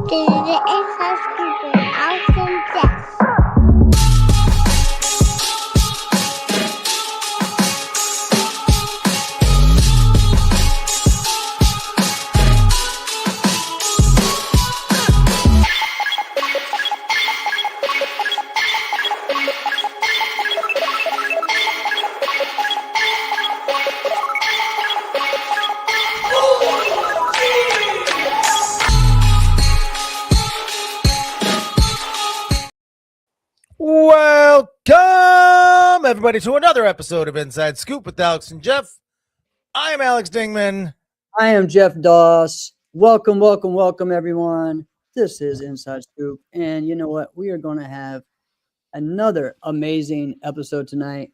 the inside scoop with Alex and Jeff. Welcome, everybody, to another episode of Inside Scoop with Alex and Jeff. I am Alex Dingman. I am Jeff Doss. Welcome, everyone. This is Inside Scoop. And you know what? We are going to have another amazing episode tonight.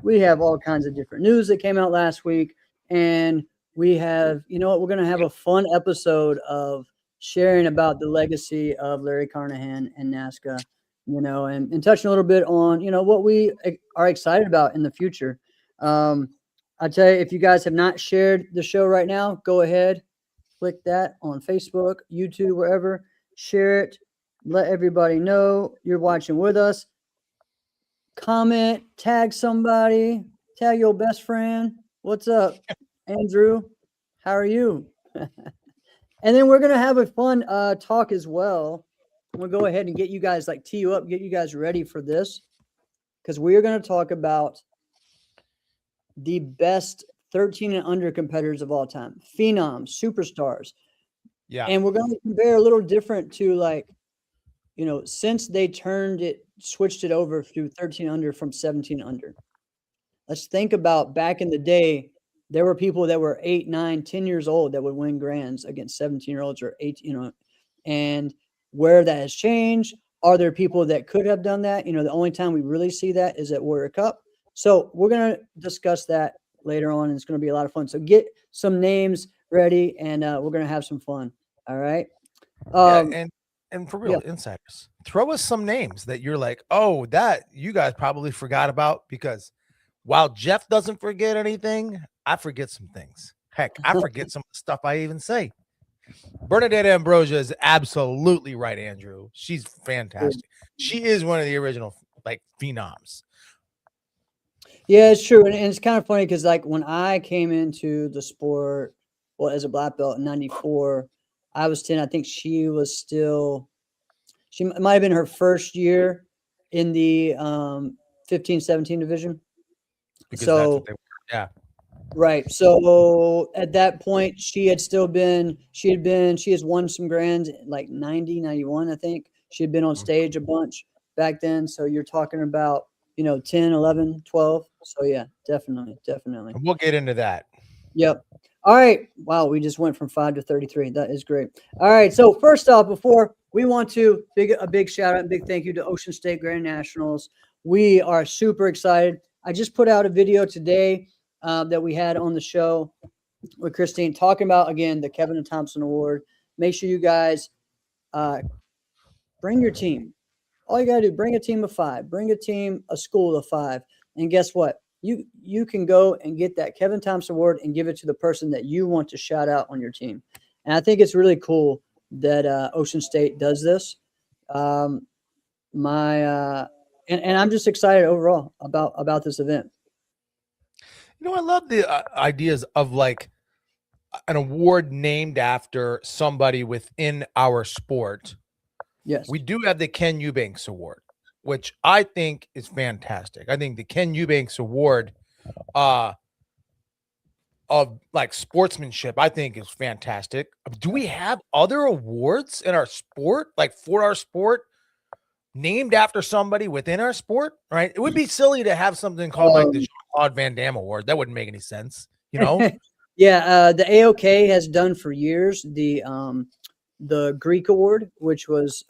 We have all kinds of different news that came out last week. And we have, you know what? We're going to have a fun episode of sharing about the legacy of Larry Carnahan and NASKA, you know, and touching a little bit on, you know, what we are excited about in the future. I tell you, if you guys have not shared the show right now, go ahead, click that on Facebook, YouTube, wherever, share it, let everybody know you're watching with us. Comment, tag somebody, tag your best friend. What's up, Andrew? How are you? And then we're going to have a fun talk as well. We'll go ahead and get you guys, tee you up, get you guys ready for this, because we are going to talk about the best 13 and under competitors of all time, phenoms, superstars. Yeah. And we're going to compare a little different to, since they switched it over to 13 under from 17 under. Let's think about back in the day, there were people that were 8, 9, 10 years old that would win grands against 17-year-olds or 8, and where that has changed. Are there people that could have done that? The only time we really see that is at Warrior Cup. So we're going to discuss that later on, and it's going to be a lot of fun. So get some names ready, and we're going to have some fun. All right. And for real, insiders, throw us some names that you're like, oh, that you guys probably forgot about, because while Jeff doesn't forget anything, I forget some things. Heck, I forget some stuff I even say. Bernadette Ambrosia is absolutely right, Andrew. She's fantastic. She is one of the original phenoms. Yeah, it's true. And it's kind of funny because when I came into the sport, as a black belt in 94, I was 10. I think she might have been her first year in the 15, 17 division. Because that's what they were. Yeah. Right. So at that point, she has won some grands, 90, 91, I think. She had been on stage a bunch back then. So you're talking about, 10, 11, 12. So yeah, definitely. And we'll get into that. Yep. All right. Wow. We just went from 5 to 33. That is great. All right. So first off, before we want to a big shout out and big thank you to Ocean State Grand Nationals. We are super excited. I just put out a video today that we had on the show with Christine talking about, again, the Kevin and Thompson Award. Make sure you guys bring your team. All you got to do, bring a team of 5, bring a school of 5. And guess what? You can go and get that Kevin Thompson Award and give it to the person that you want to shout out on your team. And I think it's really cool that Ocean State does this. And I'm just excited overall about this event. I love the ideas of an award named after somebody within our sport. Yes. We do have the Ken Eubanks Award, which I think is fantastic. I think the Ken Eubanks Award of sportsmanship, I think is fantastic. Do we have other awards in our sport, for our sport, named after somebody within our sport? Right? It would be silly to have something called the Jean-Claude Van Damme Award. That wouldn't make any sense, Yeah, the AOK has done for years the Greek Award, which was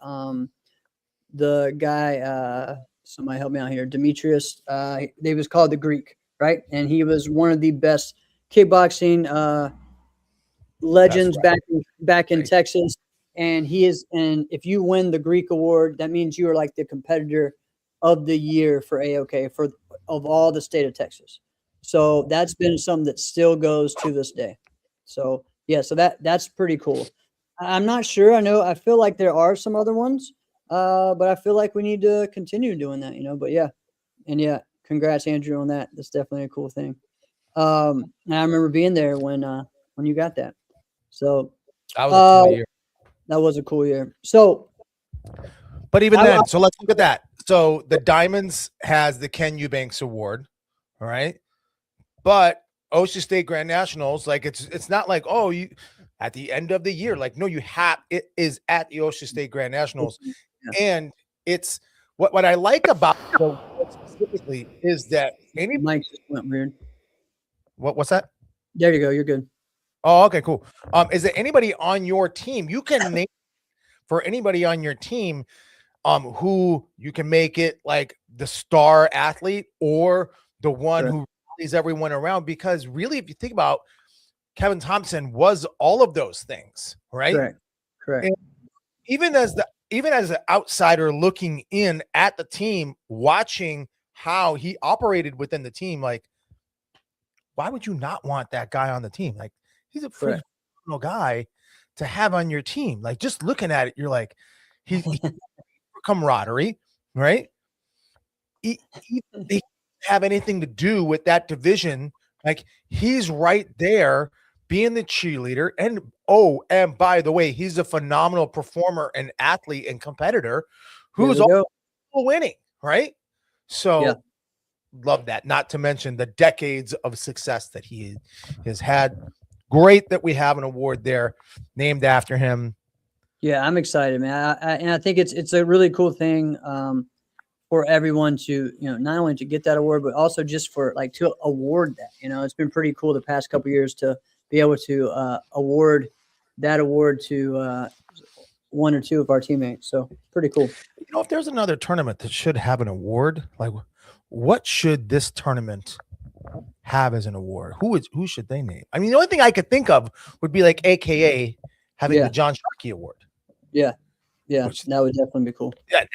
the guy, somebody help me out here, Demetrius, they was called the Greek, right? And he was one of the best kickboxing legends back in Texas. And and if you win the Greek Award, that means you are the competitor of the year for AOK of all the state of Texas. So that's been something that still goes to this day. So yeah, so that's pretty cool. I'm not sure. I feel like there are some other ones, but I feel like we need to continue doing that, but yeah. And yeah, congrats, Andrew, on that. That's definitely a cool thing. And I remember being there when you got that. So That was a cool year. that was a cool year. So, but even then, so let's look at that. So the Diamonds has the Ken Eubanks Award, all right? But Ocean State Grand Nationals, like it's not like, oh, you at the end of the year, like no, it is at the Ocean State Grand Nationals, and it's what I like about it specifically is that any Mike just went weird. What's that? There you go. You're good. Oh, okay, cool. Is there anybody on your team you can name for anybody on your team, who you can make it like the star athlete or the one who rallies everyone around? Because really, if you think about Kevin Thompson was all of those things, right? Correct. And even as an outsider looking in at the team, watching how he operated within the team, like, why would you not want that guy on the team? Like, he's a phenomenal guy to have on your team. Like, just looking at it, you're like, he's camaraderie, right? He have anything to do with that division. Like, he's right there being the cheerleader. And by the way, he's a phenomenal performer and athlete and competitor who's also winning, right? So love that. Not to mention the decades of success that he has had. Great that we have an award there named after him. Yeah, I'm excited, man. And I think it's a really cool thing for everyone to, not only to get that award, but also just for like to award that. It's been pretty cool the past couple of years to be able to award that award to one or two of our teammates. So pretty cool. If there's another tournament that should have an award, like what should this tournament have as an award? Who should they name? I mean, the only thing I could think of would be like AKA having the John Sharkey Award. Yeah. That would definitely be cool. Yeah,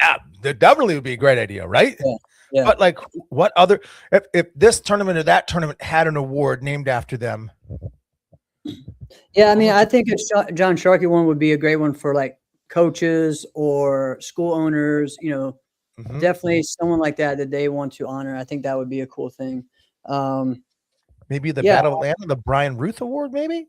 that definitely would be a great idea, right? Yeah. But like, what other if this tournament or that tournament had an award named after them? Yeah, I mean, I think a John Sharkey one would be a great one for like coaches or school owners. Definitely someone like that they want to honor. I think that would be a cool thing. Maybe the Battle of Atlanta, the Brian Ruth Award, maybe.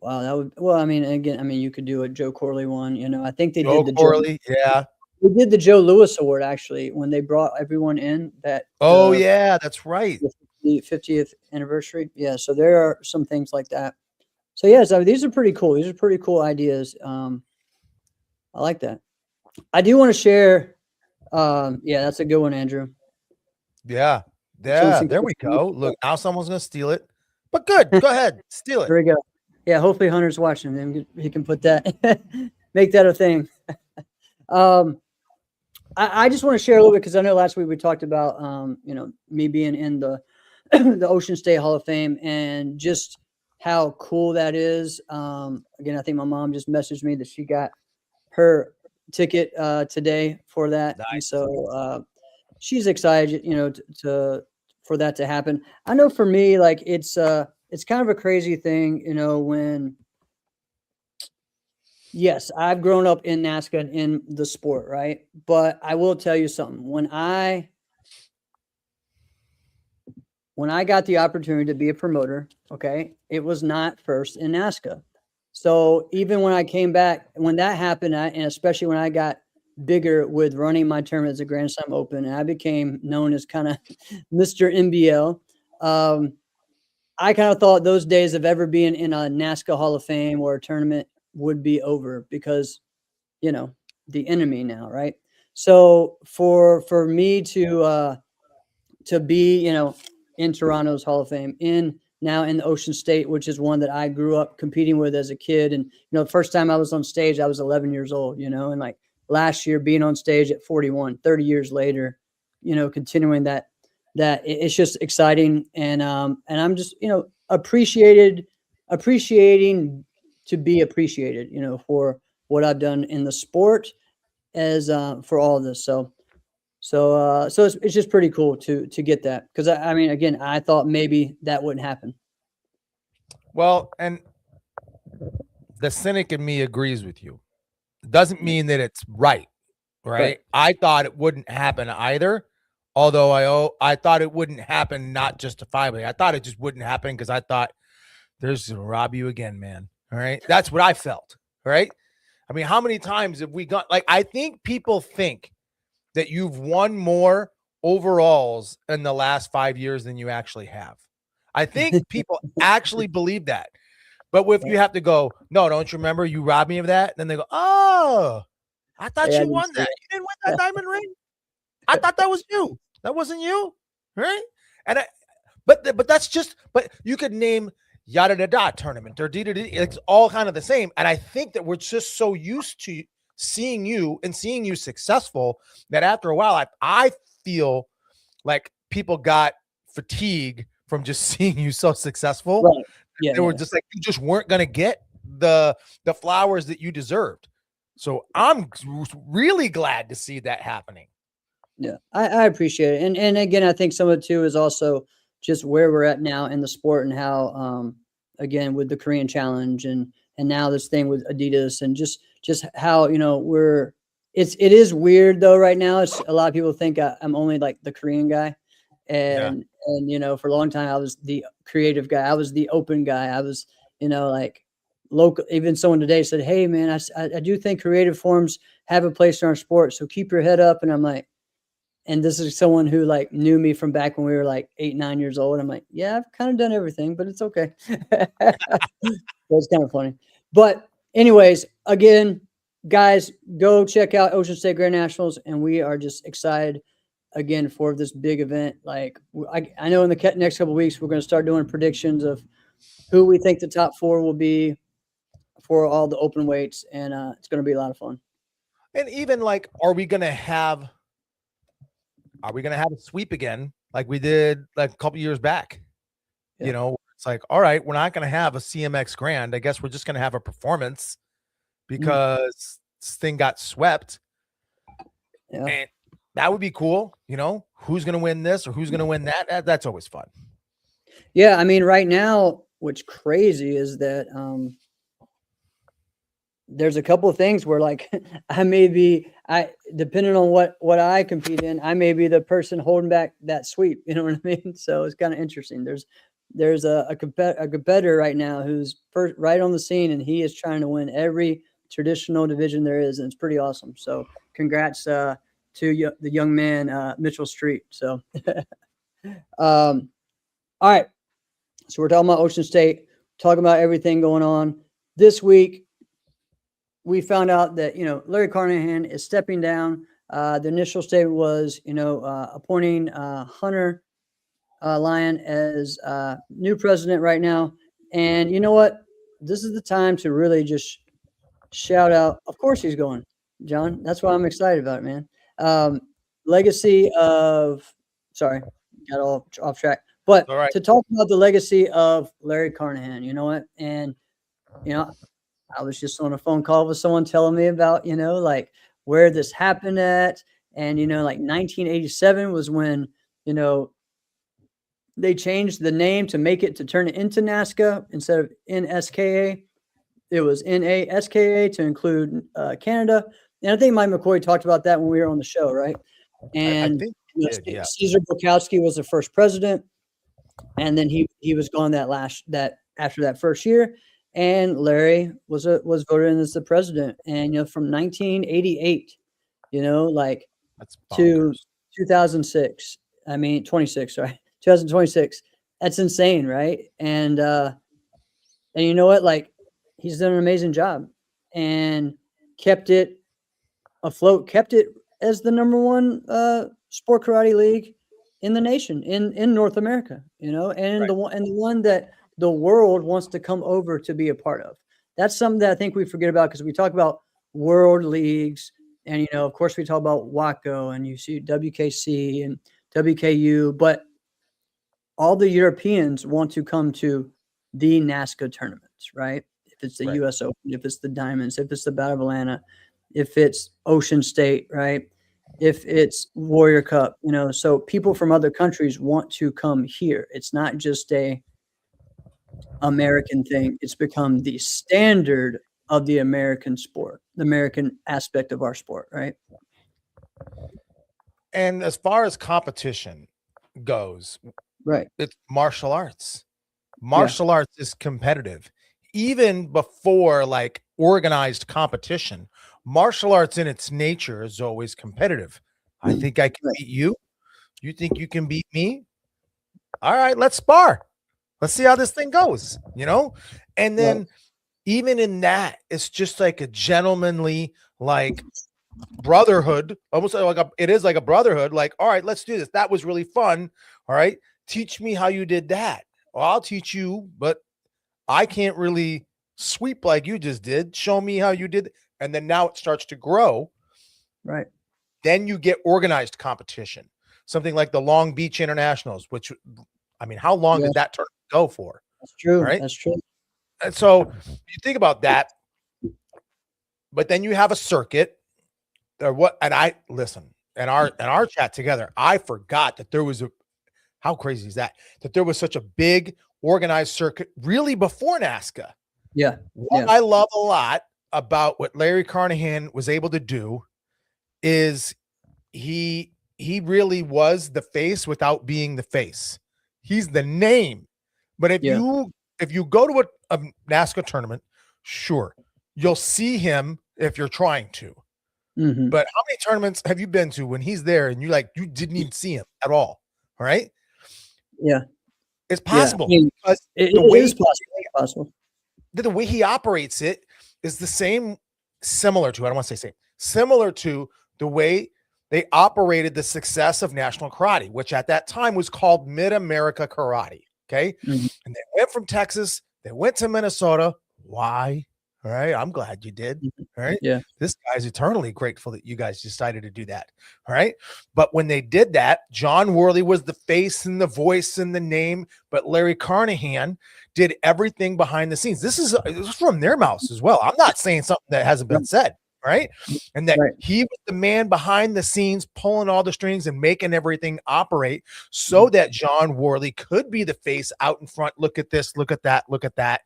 Wow, that would. Well, I mean, again, you could do a Joe Corley one. I think they did the Corley. Yeah, we did the Joe Lewis Award actually when they brought everyone in. Yeah, that's right. The 50th anniversary. Yeah, so there are some things like that. So yes, these are pretty cool. These are pretty cool ideas. I like that. I do want to share. That's a good one, Andrew. Yeah. There we go. Look, now someone's gonna steal it. But good. Go ahead, steal it. There we go. Yeah, hopefully Hunter's watching, and he can put that, make that a thing. I just want to share a little bit because I know last week we talked about, me being in the the Ocean State Hall of Fame and just how cool that is. Again, I think my mom just messaged me that she got her ticket today for that. Nice. And so she's excited, for that to happen. I know for me, like it's kind of a crazy thing, when yes, I've grown up in NASKA and in the sport, right? But I will tell you something. When I got the opportunity to be a promoter, okay, it was not first in NASKA. So even when I came back, when that happened, and especially when I got bigger with running my tournament as a Grand Slam Open, and I became known as kind of Mr. NBL, I kind of thought those days of ever being in a NASKA Hall of Fame or a tournament would be over because, the enemy now, right? So for me to be, in Toronto's Hall of Fame, now in the Ocean State, which is one that I grew up competing with as a kid. And, the first time I was on stage, I was 11 years old, and like last year being on stage at 41, 30 years later, continuing that it's just exciting. And I'm just, appreciating to be appreciated, for what I've done in the sport as for all of this. So it's just pretty cool to get that. Cause I mean, again, I thought maybe that wouldn't happen. Well, and the cynic in me agrees with you. It doesn't mean that it's right. I thought it wouldn't happen either. Although I thought it wouldn't happen not justifiably. I thought it just wouldn't happen because I thought there's gonna rob you again, man. All right. That's what I felt. Right. I mean, how many times have we got, like, I think people think that you've won more overalls in the last 5 years than you actually have. I think people actually believe that. But if you have to go, no, don't you remember you robbed me of that? Then they go, oh, I thought you won that. You didn't win that diamond ring. I thought that was you. That wasn't you, right? And but that's just. But you could name yada da da tournament or it's all kind of the same. And I think that we're just so used to seeing you successful that after a while, I feel like people got fatigue from just seeing you so successful. Right. Yeah, they were just like, you just weren't going to get the flowers that you deserved. So I'm really glad to see that happening. Yeah, I appreciate it. And again, I think some of it too is also just where we're at now in the sport and how, again, with the Korean Challenge and now this thing with Adidas and just how, it is weird though right now. It's a lot of people think I'm only like the Korean guy. And for a long time, I was the creative guy. I was the open guy. I was, like local. Even someone today said, hey, man, I do think creative forms have a place in our sport. So keep your head up. And I'm like, and this is someone who like knew me from back when we were like 8, 9 years old. I'm like, yeah, I've kind of done everything, but it's okay. It's kind of funny. But anyways, again, guys, go check out Ocean State Grand Nationals. And we are just excited again for this big event. Like I know in the next couple of weeks, we're going to start doing predictions of who we think the top 4 will be for all the open weights. And it's going to be a lot of fun. And even like, are we going to have a sweep again? Like we did like a couple years back, it's like, all right, we're not going to have a CMX Grand. I guess we're just going to have a performance because this thing got swept. Yeah. And that would be cool. Who's going to win this or who's going to win that? That's always fun. Yeah. I mean, right now, what's crazy is that there's a couple of things where like depending on what I compete in, I may be the person holding back that sweep. You know what I mean? So it's kind of interesting. There's a competitor right now who's right on the scene, and he is trying to win every traditional division there is, and it's pretty awesome. So congrats to the young man, Mitchell Street. So, all right. So we're talking about Ocean State, talking about everything going on this week. We found out that, Larry Carnahan is stepping down. The initial statement was, appointing Hunter Lyon as new president right now. And you know what? This is the time to really just shout out. Of course he's going, John. That's why I'm excited about it, man. Legacy of, sorry, got all off track. But to talk about the legacy of Larry Carnahan, you know what? And, I was just on a phone call with someone telling me about, like where this happened at. And, like 1987 was when, they changed the name to turn it into NASKA instead of NSKA. It was NASKA to include Canada. And I think Mike McCoy talked about that when we were on the show, right? And I think Caesar Bukowski was the first president. And then he was gone after that first year. And Larry was voted in as the president. And, from 1988, like to 2006, 2026. That's insane. Right. And you know what, like he's done an amazing job and kept it afloat, kept it as the number 1 sport karate league in the nation, in North America, and the one that the world wants to come over to be a part of. That's something that I think we forget about because we talk about world leagues and, of course we talk about WACO and you see WKC and WKU, but all the Europeans want to come to the NASKA tournaments, right? If it's the US Open, if it's the Diamonds, if it's the Battle of Atlanta, if it's Ocean State, right? If it's Warrior Cup, so people from other countries want to come here. It's not just a American thing. It's become the standard of the American sport, the American aspect of our sport, right? And as far as competition goes, Right. it's martial arts. Martial arts is competitive. Even before like organized competition, martial arts in its nature is always competitive. I think I can beat you. You think you can beat me? All right, let's spar. Let's see how this thing goes, you know? And then even in that, it's just like a gentlemanly, like brotherhood, almost like it is like a brotherhood. Like, all right, let's do this. That was really fun. All right, teach me how you did that. Well, I'll teach you, but I can't really sweep like you just did. Show me how you did. And then now it starts to grow. Right. Then you get organized competition, something like the Long Beach Internationals, which, I mean, how long did that tournament go for? That's true. Right? That's true. And so you think about that, but then you have a circuit or what? And I listen in our chat together, I forgot that there was how crazy is that there was such a big organized circuit really before NASKA. Yeah. What I love a lot about what Larry Carnahan was able to do is he really was the face without being the face. He's the name. But if you go to a NASKA tournament, sure, you'll see him if you're trying to. Mm-hmm. But how many tournaments have you been to when he's there and you didn't even see him at all? All right. Yeah. It's possible. I mean, because it is possible. The way he operates it is the same, similar to, I don't want to say same, similar to the way they operated the success of National Karate, which at that time was called Mid-America Karate. Okay. Mm-hmm. And they went from Texas, they went to Minnesota. Why? All right. I'm glad you did. All right. Yeah. This guy's eternally grateful that you guys decided to do that. All right. But when they did that, John Worley was the face and the voice and the name, but Larry Carnahan did everything behind the scenes. This is from their mouths as well. I'm not saying something that hasn't been said. Right. And that he was the man behind the scenes, pulling all the strings and making everything operate so that John Worley could be the face out in front. Look at this, look at that, look at that.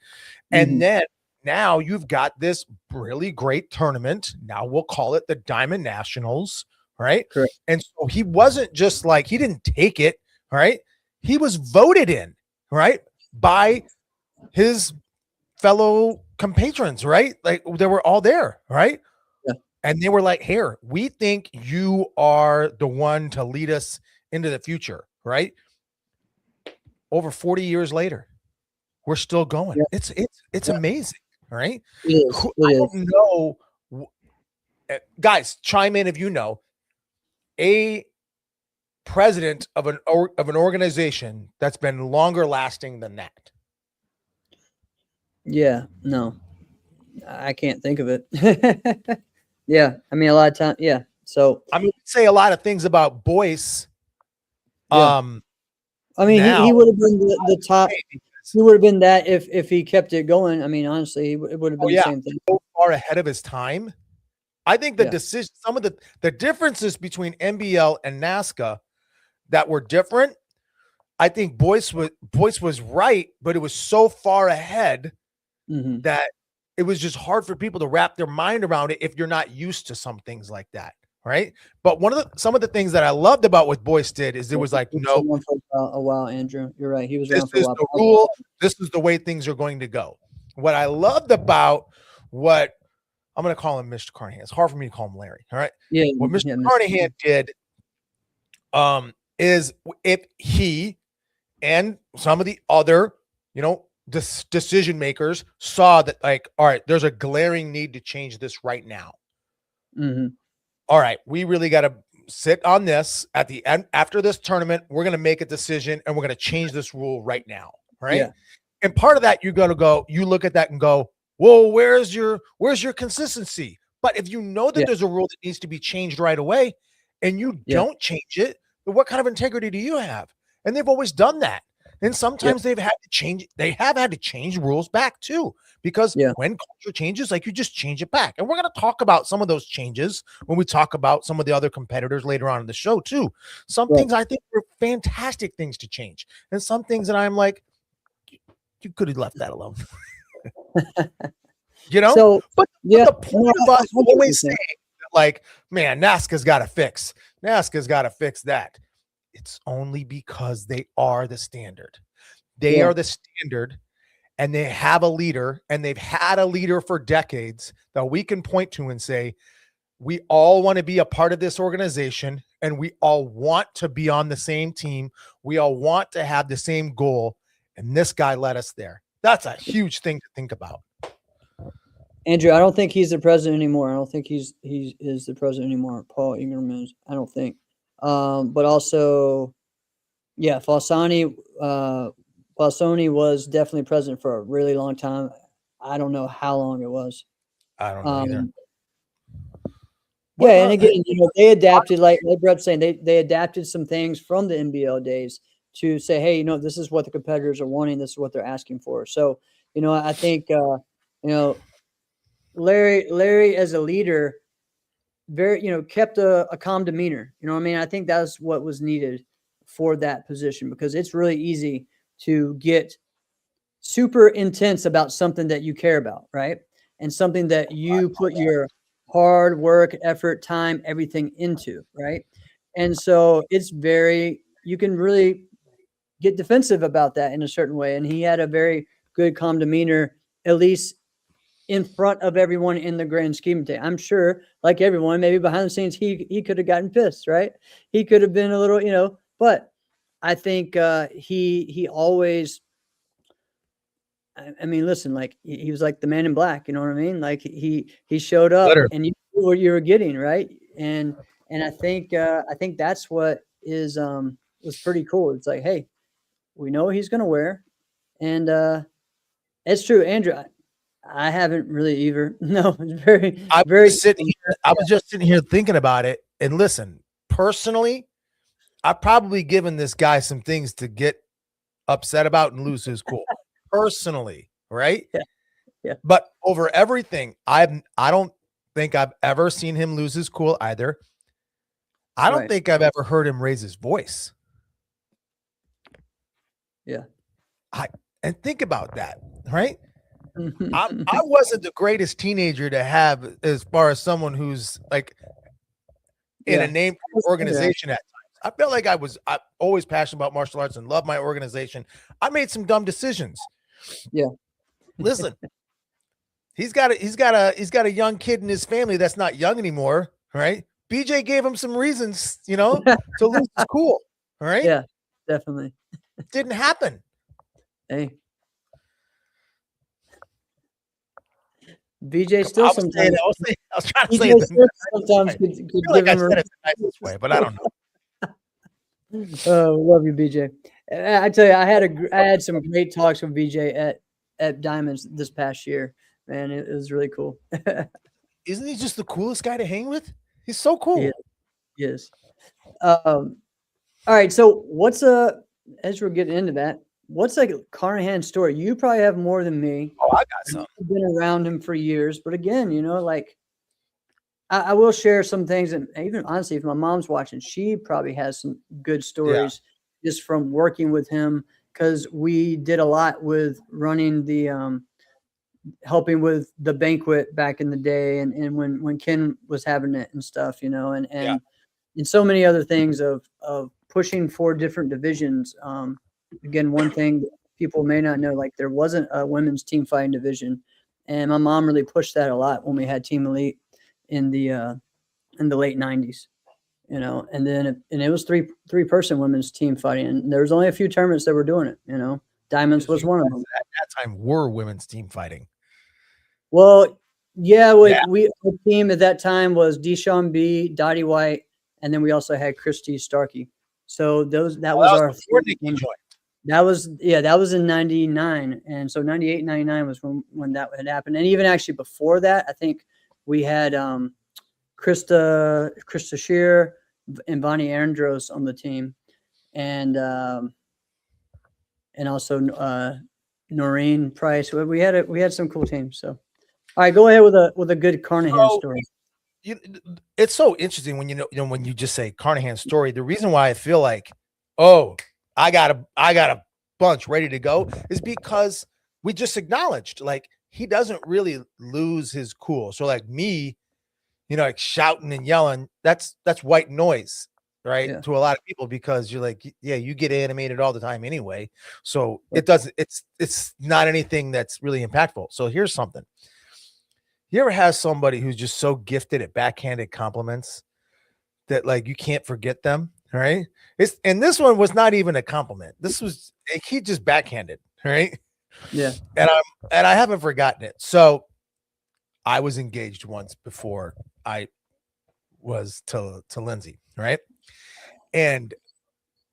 And then now you've got this really great tournament. Now we'll call it the Diamond Nationals. Right. Correct. And so he wasn't just like, he didn't take it. Right. He was voted in, right, by his fellow compatrons, right? Like they were all there, right? Yeah. And they were like, here, we think you are the one to lead us into the future, right? Over 40 years later, we're still going. Yeah. It's amazing, right? It I don't know. Guys, chime in if you know a president of an organization that's been longer lasting than that. Yeah, no, I can't think of it. Yeah, I mean, a lot of time. Yeah, so I mean, say a lot of things about Boyce. I mean, he would have been the top. He would have been that if he kept it going. I mean, honestly, it would have been the same thing. So far ahead of his time. I think the decision, some of the differences between NBL and NASKA that were different. I think Boyce was right, but it was so far ahead that it was just hard for people to wrap their mind around it if you're not used to some things like that, right? But some of the things that I loved about what Boyce did is it was like, no, for a while, Andrew, you're right. He was this around for a is while. the rule. This is the way things are going to go. What I loved about what I'm going to call him Mr. Carnahan. It's hard for me to call him Larry. All right. Yeah. What Mr. Carnahan did is if he and some of the other, decision makers saw that, like, all right, there's a glaring need to change this right now. All right, we really got to sit on this at the end. After this tournament, we're going to make a decision and we're going to change this rule right now. Right. Yeah. And part of that, you're going to go, you look at that and go, whoa, where's your consistency? But if you know that there's a rule that needs to be changed right away and you don't change it, then what kind of integrity do you have? And they've always done that. And sometimes they have had to change rules back too, because when culture changes, like, you just change it back. And we're going to talk about some of those changes when we talk about some of the other competitors later on in the show too. Some things I think were fantastic things to change. And some things that I'm like, you could have left that alone. you know. So But yeah, the point of I us get what always you're saying. saying, like, man, NASKA's got to fix. NASKA's got to fix that. It's only because they are the standard. They Yeah. are the standard, and they have a leader, and they've had a leader for decades that we can point to and say, we all want to be a part of this organization, and we all want to be on the same team. We all want to have the same goal, and this guy led us there. That's a huge thing to think about. Andrew, I don't think he's the president anymore. I don't think he is the president anymore. Paul Ingram is. I don't think. But also, yeah, Falsani was definitely president for a really long time. I don't know how long it was. I don't know either. Yeah, and again, they adapted, like Brett's saying, they adapted some things from the NBL days to say, hey, this is what the competitors are wanting. This is what they're asking for. So, I think, Larry as a leader, very, kept a calm demeanor. You know what I mean? I think that's what was needed for that position, because it's really easy to get super intense about something that you care about, right? And something that you put your hard work, effort, time, everything into, right? And so you can really get defensive about that in a certain way. And he had a very good, calm demeanor, at least in front of everyone in the grand scheme of things. I'm sure, like everyone, maybe behind the scenes, he could have gotten pissed, right? He could have been a little, but I think he always, I mean, listen, like he was like the man in black, you know what I mean? Like he showed up and you knew what you were getting, right? And I think that's what was pretty cool. It's like, hey, we know what he's gonna wear, and it's true, Andrew. I haven't really either. No, it's very. I was just sitting here thinking about it, and listen, personally, I've probably given this guy some things to get upset about and lose his cool. Personally, right? Yeah. But over everything, I don't think I've ever seen him lose his cool either. I don't think I've ever heard him raise his voice. Yeah. And think about that, right? I wasn't the greatest teenager to have as far as someone who's like in a name organization at times. I felt like I'm always passionate about martial arts and love my organization. I made some dumb decisions. Yeah. Listen, he's got a young kid in his family that's not young anymore, right? BJ gave him some reasons, to lose his cool. All right. Yeah, definitely. Didn't happen. Hey. BJ still sometimes. I was trying to say it sometimes could like I said it the nicest way, but I don't know. Oh, love you, BJ. I tell you, I had some great talks with BJ at Diamonds this past year. Man, it was really cool. Isn't he just the coolest guy to hang with? He's so cool. He is. All right, so as we're getting into that, what's like Carnahan's story? You probably have more than me. Oh, I got some. I've been around him for years, but again, like I will share some things, and even honestly, if my mom's watching, she probably has some good stories just from working with him, because we did a lot with running the helping with the banquet back in the day, and when Ken was having it and stuff, and so many other things of pushing for different divisions. Again, one thing people may not know, like there wasn't a women's team fighting division, and my mom really pushed that a lot when we had Team Elite in the late 90s, and then it was three-person women's team fighting, and there was only a few tournaments that were doing it. Diamonds was one of them. At that time, were women's team fighting. Well, our team at that time was Deshawn B, Dottie White, and then we also had Christy Starkey. So that was our that was in 99. And so 98, 99 was when that had happened. And even actually before that, I think we had Krista Shear and Bonnie Andros on the team. And also Noreen Price. We had some cool teams. So, all right, go ahead with a good Carnahan story. It's so interesting when when you just say Carnahan's story. The reason why I feel like, I got a bunch ready to go is because we just acknowledged, like, he doesn't really lose his cool. So like me, like shouting and yelling, that's white noise, right? Yeah. To a lot of people, because you're like, yeah, you get animated all the time anyway. So it doesn't, it's not anything that's really impactful. So here's something. You ever have somebody who's just so gifted at backhanded compliments that like you can't forget them, right? And this one was not even a compliment. This was, he just backhanded, right? Yeah. And I haven't forgotten it. So I was engaged once before I was to Lindsay, right? And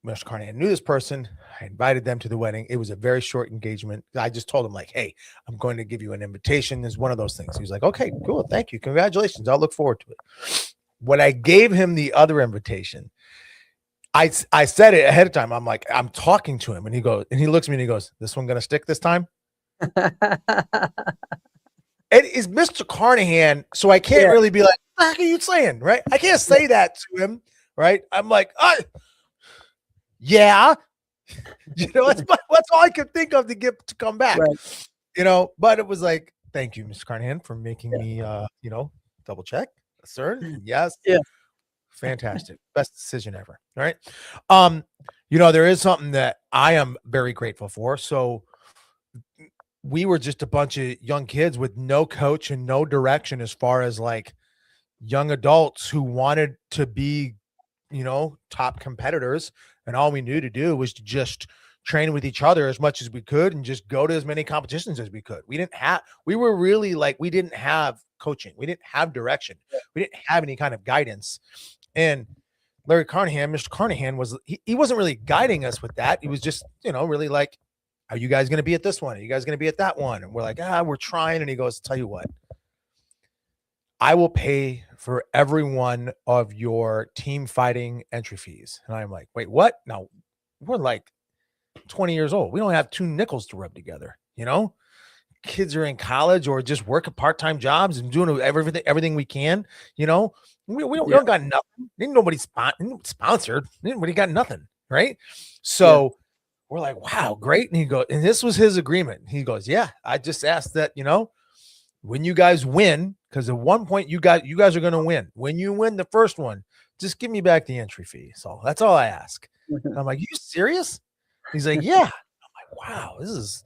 Mr. Carnahan knew this person. I invited them to the wedding. It was a very short engagement. I just told him like, hey, I'm going to give you an invitation. It's one of those things. He was like, okay, cool. Thank you. Congratulations. I'll look forward to it. When I gave him the other invitation, I said it ahead of time. I'm like, I'm talking to him, and he looks at me and he goes, this one going to stick this time? It is Mr. Carnahan, so I can't really be like, what the heck are you saying, right? I can't say that to him, right? I'm like, yeah. That's all I could think of to come back, right. But it was like, thank you, Mr. Carnahan, for making me, double check. Sir, yes. Yeah. Fantastic. Best decision ever. All right. There is something that I am very grateful for. So we were just a bunch of young kids with no coach and no direction as far as like young adults who wanted to be, top competitors. And all we knew to do was to just train with each other as much as we could and just go to as many competitions as we could. We didn't have coaching. We didn't have direction. We didn't have any kind of guidance. And Larry Carnahan, Mr. Carnahan he wasn't really guiding us with that. He was just, really like, are you guys going to be at this one? Are you guys going to be at that one? And we're like, we're trying. And he goes, tell you what, I will pay for every one of your team fighting entry fees. And I'm like, wait, what? No, we're like 20 years old. We don't have 2 nickels to rub together. Kids are in college or just working part-time jobs and doing everything we can. We don't got nothing. Ain't nobody sponsored. Nobody got nothing. Right. So we're like, wow, great. And and this was his agreement. He goes, yeah, I just asked that, when you guys win, because at one point you guys are going to win. When you win the first one, just give me back the entry fee. So that's all I ask. And I'm like, you serious? He's like, yeah. I'm like, wow, this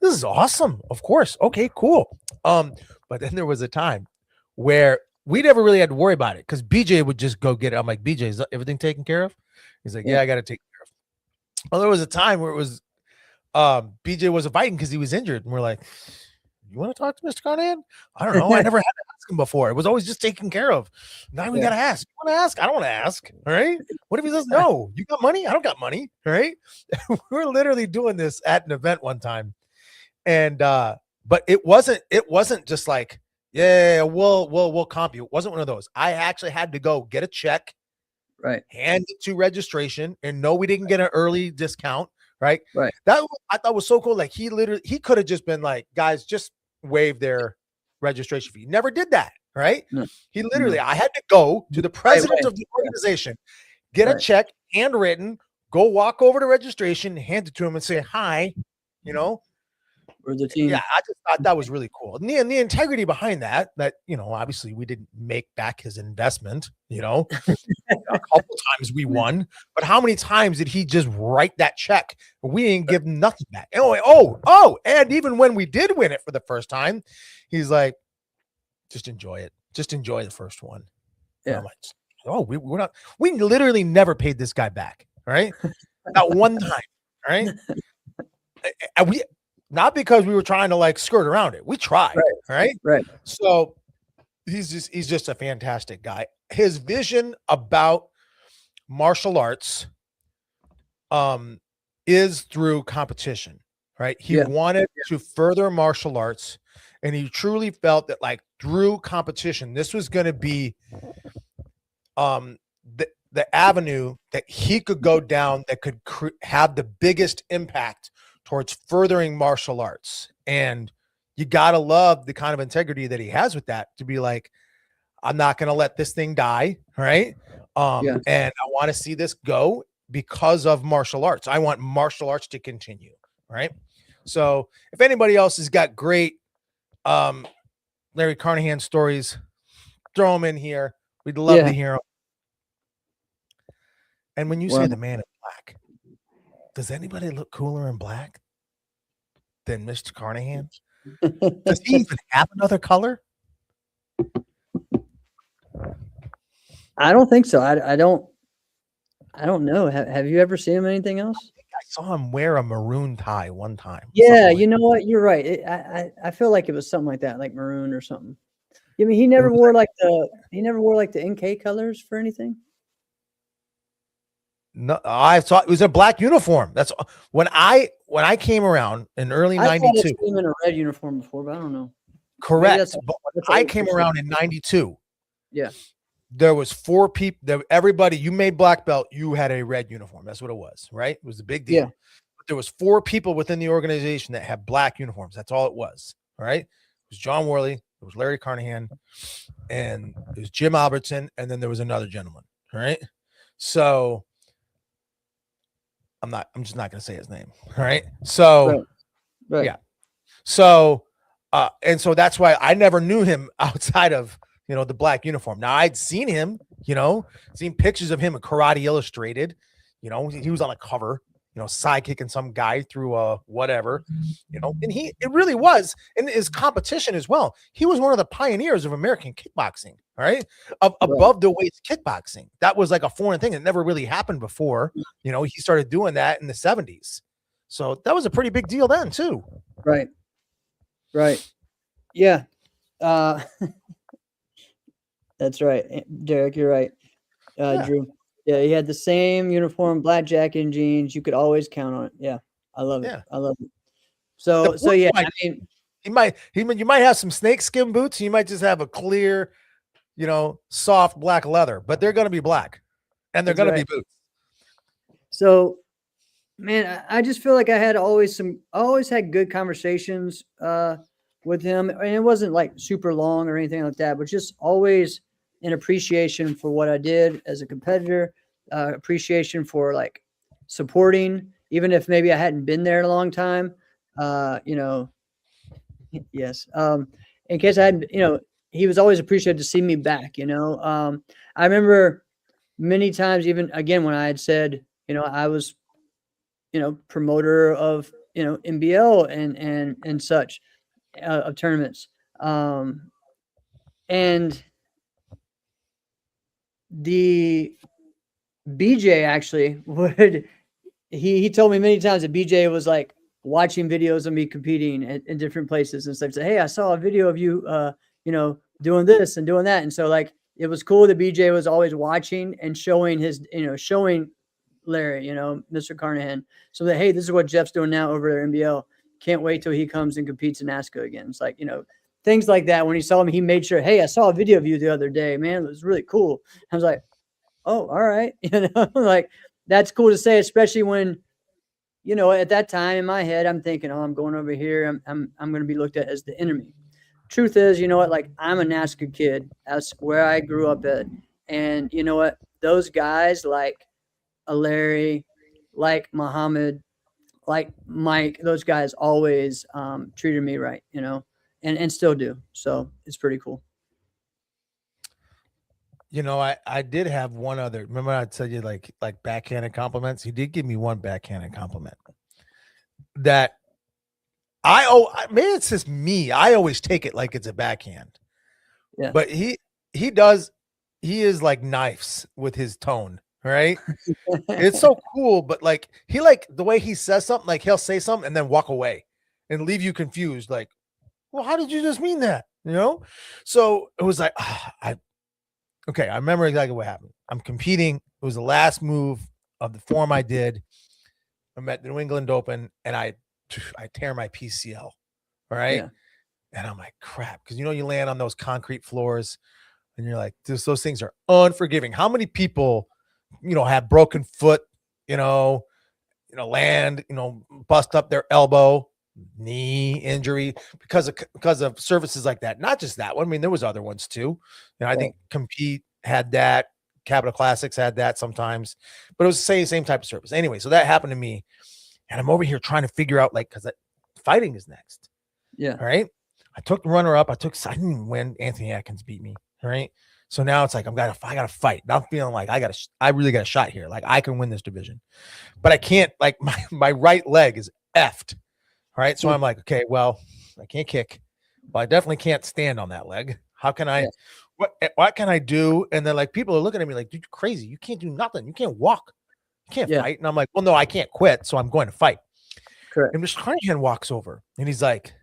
is awesome. Of course. Okay, cool. But then there was a time where we never really had to worry about it because BJ would just go get it. I'm like, BJ, is everything taken care of? He's like, yeah, I got to take care of. Well, there was a time where it was BJ wasn't fighting because he was injured. And we're like, you want to talk to Mr. Carnahan? I don't know. I never had to ask him before. It was always just taken care of. Now we got to ask. You want to ask? I don't want to ask. All right. What if he says no? You got money? I don't got money. All right. We're literally doing this at an event one time. And but it wasn't just like, yeah, we'll comp you. It wasn't one of those. I actually had to go get a check, right, hand it to registration, and no, we didn't get an early discount, right? Right. That I thought was so cool. Like he could have just been like, guys, just waive their registration fee. Never did that, right? No. He literally, I had to go to the president of the organization, get a check, handwritten, go walk over to registration, hand it to him, and say hi, Or the team. Yeah, I just thought that was really cool. And the integrity behind that, obviously we didn't make back his investment, a couple times we won, but how many times did he just write that check? We didn't give him nothing back. And even when we did win it for the first time, he's like, just enjoy it. Just enjoy the first one. Yeah. Like, we literally never paid this guy back. All right. Not one time. All right. And not because we were trying to like skirt around it. We tried. Right. So he's just a fantastic guy. His vision about martial arts is through competition, right? He wanted to further martial arts, and he truly felt that like through competition, this was going to be the avenue that he could go down that could have the biggest impact towards furthering martial arts. And you got to love the kind of integrity that he has with that, to be like, I'm not going to let this thing die. Right. And I want to see this go because of martial arts. I want martial arts to continue. Right. So if anybody else has got great Larry Carnahan stories. Throw them in here. We'd love to hear them. And when you say the man in black, does anybody look cooler in black than Mr. Carnahan? Does he even have another color? I don't think so. I don't know. Have you ever seen him anything else? I saw him wear a maroon tie one time. Yeah, you know what? You're right. I feel like it was something like that, like maroon or something. I mean, he never wore like the NK colors for anything. No, I saw it was a black uniform. That's when I came around in early '92. I've seen him in a red uniform before, but I don't know. Correct. But when I came around in '92, yeah, there was 4 people. Everybody, you made black belt, you had a red uniform. That's what it was, right? It was a big deal. Yeah. But there was 4 people within the organization that had black uniforms. That's all it was. All right. It was John Worley, it was Larry Carnahan, and it was Jim Albertson, and then there was another gentleman. All right. So I'm just not going to say his name. All right. So, right. Yeah. So, and so that's why I never knew him outside of, the black uniform. Now I'd seen him, seen pictures of him in Karate Illustrated. He was on a cover, sidekicking some guy through whatever, and it really was in his competition as well. He was one of the pioneers of American kickboxing, all right, above the waist kickboxing. That was like a foreign thing. It never really happened before. He started doing that in the 70s. So that was a pretty big deal then too. Right. Yeah. That's right. Derek, you're right. Drew. Yeah, he had the same uniform, black jacket and jeans. You could always count on it. Yeah. I love it. Yeah. I love it. So yeah, you might have some snakeskin boots. You might just have a clear, soft black leather, but they're going to be black and they're going to be boots. So, man, I just feel like I always had good conversations with him, and it wasn't like super long or anything like that, but just always an appreciation for what I did as a competitor, appreciation for like supporting, even if maybe I hadn't been there in a long time. Yes. In case I hadn't, he was always appreciated to see me back. I remember many times, even again, when I had said, I was, promoter of, NBL and such of tournaments. And the BJ actually he told me many times that BJ was like watching videos of me competing in different places and stuff. Said, hey, I saw a video of you, doing this and doing that. And so like, it was cool that BJ was always watching and showing showing Larry, Mr. Carnahan, so that, hey, this is what Jeff's doing now over there in NBL. Can't wait till he comes and competes in NASKA again. It's like, things like that. When he saw me, he made sure, hey, I saw a video of you the other day, man. It was really cool. I was like, oh, all right. Like, that's cool to say, especially when, at that time in my head, I'm thinking, oh, I'm going over here. I'm going to be looked at as the enemy. Truth is, like, I'm a NASKA kid. That's where I grew up at. And you know what? Those guys like a Larry, like Muhammad, like Mike, those guys always treated me right, and still do. So it's pretty cool. I did have one other. Remember I said you like backhanded compliments? He did give me one backhanded compliment that maybe it's just me. I always take it like it's a backhand. Yeah. But he is like knives with his tone, right? It's so cool, but like he the way he says something, like he'll say something and then walk away and leave you confused, like, well, how did you just mean that? So it was like, I remember exactly what happened. I'm competing. It was the last move of the form I did. I'm at the New England Open and I tear my PCL. All right. Yeah. And I'm like, crap. Cause you land on those concrete floors and you're like, those things are unforgiving. How many people, have broken foot, land, bust up their elbow, knee injury because of services like that. Not just that one. I mean, there was other ones too. I think Compete had that. Capital Classics had that sometimes, but it was the same type of service. Anyway, so that happened to me, and I'm over here trying to figure out, like, because fighting is next. Yeah. All right. I took the runner up. I didn't even win. Anthony Atkins beat me. All right. So now it's like I gotta fight. Now I'm feeling like I really got a shot here. Like I can win this division, but I can't. Like my right leg is effed. All right. So I'm like, okay, well, I can't kick. Well, I definitely can't stand on that leg. How can I? What can I do? And then like people are looking at me like, dude, you're crazy. You can't do nothing. You can't walk. You can't fight. And I'm like, well, no, I can't quit. So I'm going to fight. Correct. And Mr. Carnahan walks over and he's like,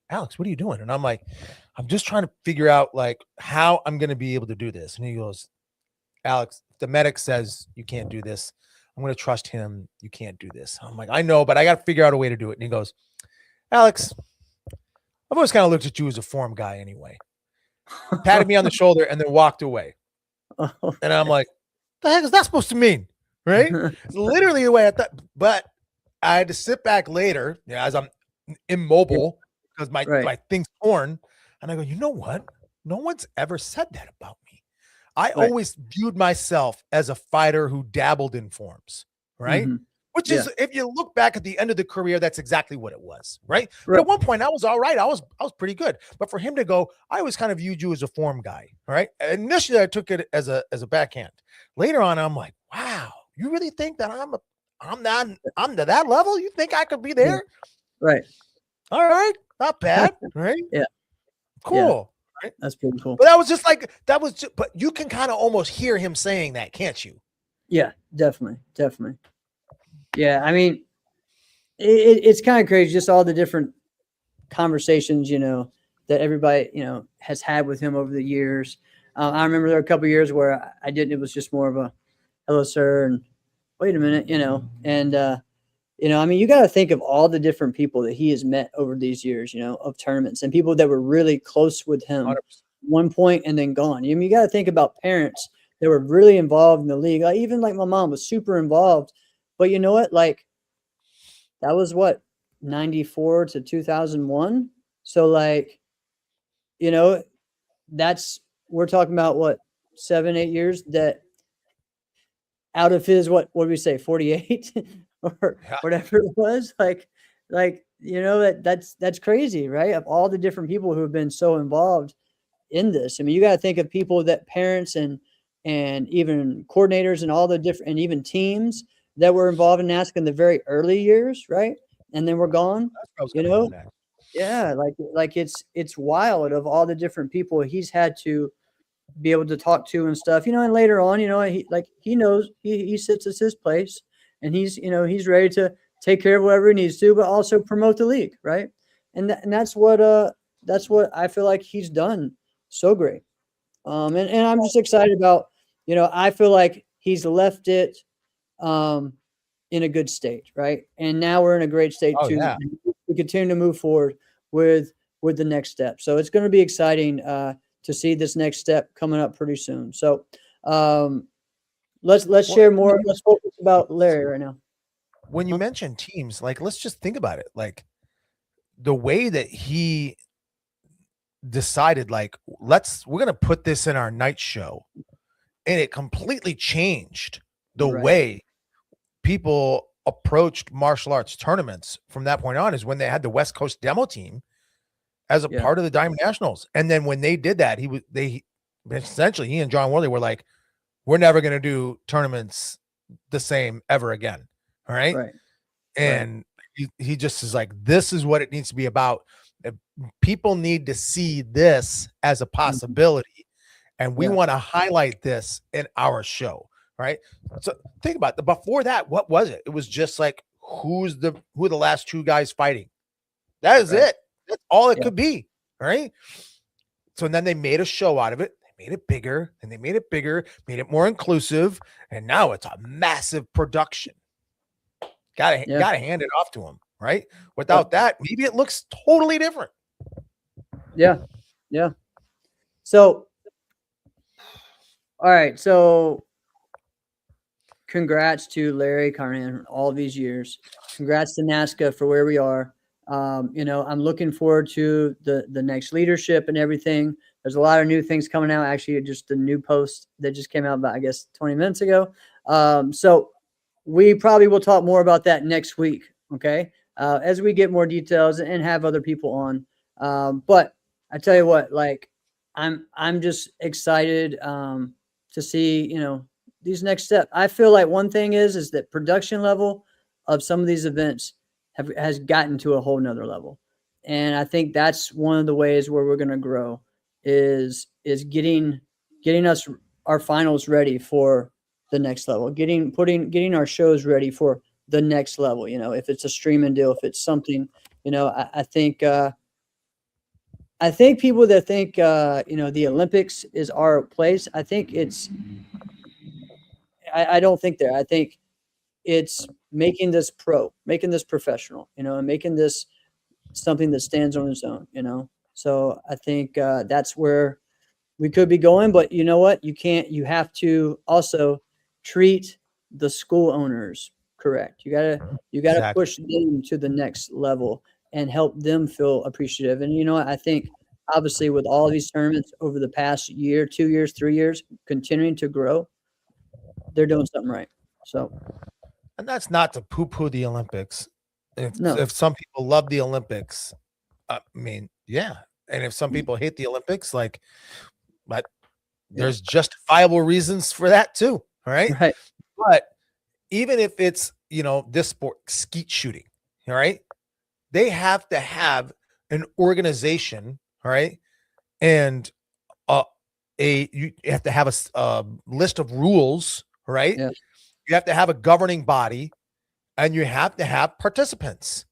Alex, what are you doing? And I'm like, I'm just trying to figure out like how I'm going to be able to do this. And he goes, Alex, the medic says you can't do this. I'm going to trust him. You can't do this. I'm like, I know, but I got to figure out a way to do it. And he goes, Alex, I've always kind of looked at you as a form guy anyway. Patted me on the shoulder and then walked away. And I'm like, the heck is that supposed to mean? Right? It's literally the way I thought. But I had to sit back later as I'm immobile because my thing's torn. And I go, you know what? No one's ever said that about me. I always viewed myself as a fighter who dabbled in forms, right? Which is, if you look back at the end of the career, that's exactly what it was, right? But at one point, I was all right. I was pretty good. But for him to go, I always kind of viewed you as a form guy, all right? Initially, I took it as a backhand. Later on, I'm like, wow, you really think that I'm to that level? You think I could be there? Right. All right, not bad, right? Cool. Yeah. Right? That's pretty cool. But but you can kind of almost hear him saying that, can't you? Yeah, definitely. Yeah, I mean, it's kind of crazy, just all the different conversations, that everybody, has had with him over the years. I remember there were a couple of years where I didn't. It was just more of a, hello, sir, and wait a minute, and I mean, you got to think of all the different people that he has met over these years, of tournaments and people that were really close with him 100%. One point and then gone. I mean, you got to think about parents that were really involved in the league. Like, even like my mom was super involved. But you know what? Like, that was 94 to 2001. So like, we're talking about 7-8 years that out of his, what did we say, 48 or whatever it was, that's crazy, right? Of all the different people who have been so involved in this. I mean, you got to think of people that parents and even coordinators and all the different, and even teams that were involved in NASKA in the very early years, right? And then we're gone, Yeah, like it's wild of all the different people he's had to be able to talk to and stuff, and later on, he knows he sits at his place and he's ready to take care of whatever he needs to, but also promote the league, right? And that's what I feel like he's done so great. And I'm just excited about, I feel like he's left it in a good state, right? And now we're in a great state to continue to move forward with the next step. So it's going to be exciting to see this next step coming up pretty soon. So let's share more. Let's focus about Larry right now. When you mention teams, like, let's just think about it. Like, the way that he decided, like, we're going to put this in our night show, and it completely changed the way people approached martial arts tournaments from that point on, is when they had the West Coast demo team as a part of the Diamond Nationals. And then when they did that, he and John Worley were like, we're never going to do tournaments the same ever again. All right. And he just is like, this is what it needs to be about. People need to see this as a possibility. And we want to highlight this in our show. Right. So think about it. Before that, what was it? It was just like, who are the last two guys fighting? That is it. That's all it could be. Right. So then they made a show out of it. They made it bigger, and they made it bigger, made it more inclusive. And now it's a massive production. Gotta hand it off to them. Right. Without that, maybe it looks totally different. Yeah. So, all right. So, congrats to Larry Carnahan all these years. Congrats to NASKA for where we are. I'm looking forward to the next leadership and everything. There's a lot of new things coming out. Actually, just a new post that just came out about, I guess, 20 minutes ago. So we probably will talk more about that next week. Okay. As we get more details and have other people on. But I tell you what, like I'm just excited to see, these next steps. I feel like one thing is that production level of some of these events has gotten to a whole nother level. And I think that's one of the ways where we're going to grow is getting us our finals ready for the next level, getting our shows ready for the next level. If it's a streaming deal, if it's something, I think people that think the Olympics is our place, I think I don't think that. I think it's making this making this professional, and making this something that stands on its own, So I think that's where we could be going. But you know what? You have to also treat the school owners correct. You gotta Exactly. push them to the next level and help them feel appreciative. And you know what? I think obviously with all these tournaments over the past year, 2 years, 3 years, continuing to grow, they're doing something right. So, And that's not to poo-poo the Olympics. no, If some people love the Olympics, I mean, yeah. And if some people hate the Olympics, like, but there's justifiable reasons for that too. All right. right. But even if it's, this sport, skeet shooting, all right, they have to have an organization, all right, and you have to have a list of rules, right? Yeah. You have to have a governing body, and you have to have participants.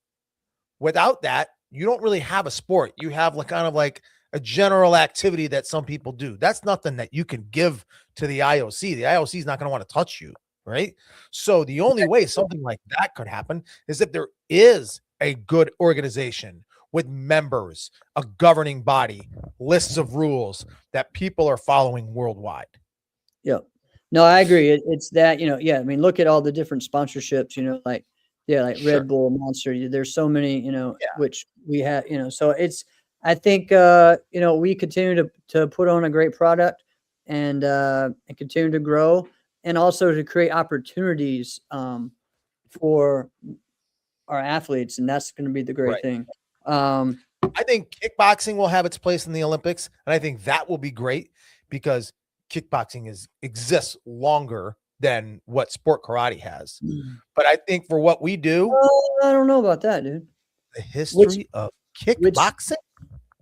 Without that, you don't really have a sport. You have kind of like a general activity that some people do. That's nothing that you can give to the IOC. The IOC is not going to want to touch you, right? So the only way something like that could happen is if there is a good organization with members, a governing body, lists of rules that people are following worldwide. Yeah. No, I agree. It's that, I mean, look at all the different sponsorships, like Sure. Red Bull, Monster. There's so many, Yeah. which we have, so I think, we continue to put on a great product and continue to grow and also to create opportunities for our athletes. And that's going to be the great Right. thing. I think kickboxing will have its place in the Olympics, and I think that will be great because kickboxing exists longer than what sport karate has. But I think for what we do, I don't know about that, dude. the history of kickboxing,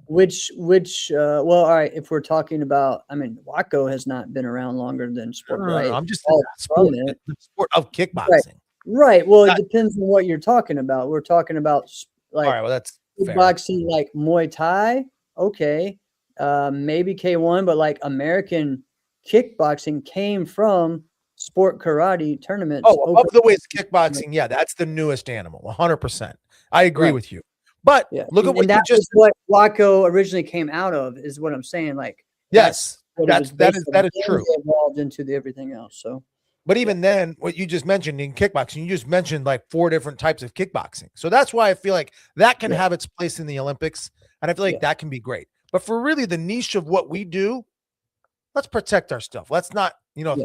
well, all right, if we're talking about, I mean, Waco has not been around longer than sport karate. I'm just saying the sport of kickboxing. Right. Well, it depends on what you're talking about. We're talking about like All right, well, that's kickboxing, like Muay Thai. Okay. Maybe K1, but like American kickboxing came from sport karate tournaments. Oh, above the waist kickboxing. Yeah, that's the newest animal. 100%. I agree with you. But look at what that you just is what Waco originally came out of, is what I'm saying. Like, yes, that is true. Evolved into everything else. So, but even then, what you just mentioned in kickboxing, you just mentioned like 4 different types of kickboxing. So that's why I feel like that can have its place in the Olympics, and I feel like that can be great. But for really the niche of what we do, let's protect our stuff. Let's not,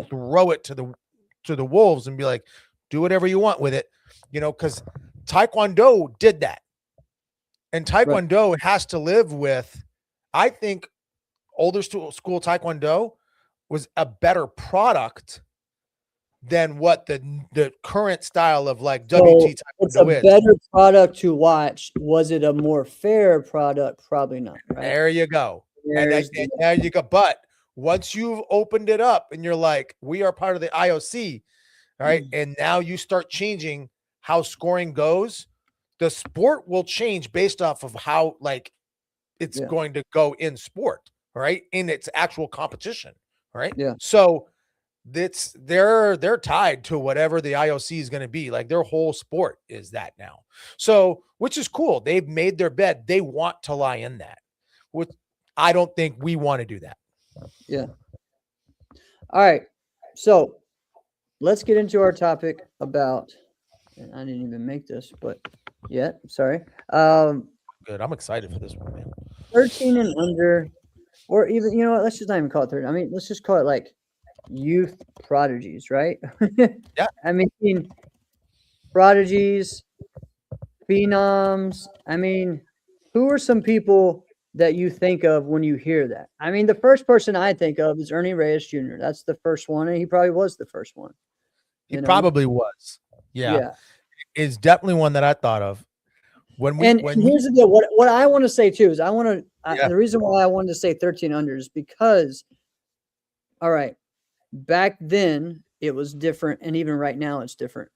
throw it to the wolves and be like, do whatever you want with it, because Taekwondo did that. And Taekwondo has to live with, I think, older school Taekwondo was a better product than what the current style of like WT Taekwondo is. It's a better product to watch. Was it a more fair product? Probably not. Right? There you go. And there you go. But once you've opened it up and you're like, we are part of the IOC, all right, and now you start changing how scoring goes, the sport will change based off of how like it's going to go in sport, right? In its actual competition, right? Yeah. So they're tied to whatever the IOC is going to be. Like their whole sport is that now. So, which is cool. They've made their bed. They want to lie in that. Which I don't think we want to do that. Yeah. All right. So let's get into our topic about, and I didn't even make this, but sorry. Good. I'm excited for this one, man. 13 and under, or even, let's just not even call it 13. I mean, let's just call it like youth prodigies, right? Yeah. I mean, prodigies, phenoms. I mean, who are some people that you think of when you hear that? I mean, the first person I think of is Ernie Reyes Jr. That's the first one, and he probably was the first one. He probably was. Yeah. Yeah. It's definitely one that I thought of. When Here's the deal. What I want to say too is the reason why I wanted to say 13 under is because, all right, back then it was different, and even right now it's different.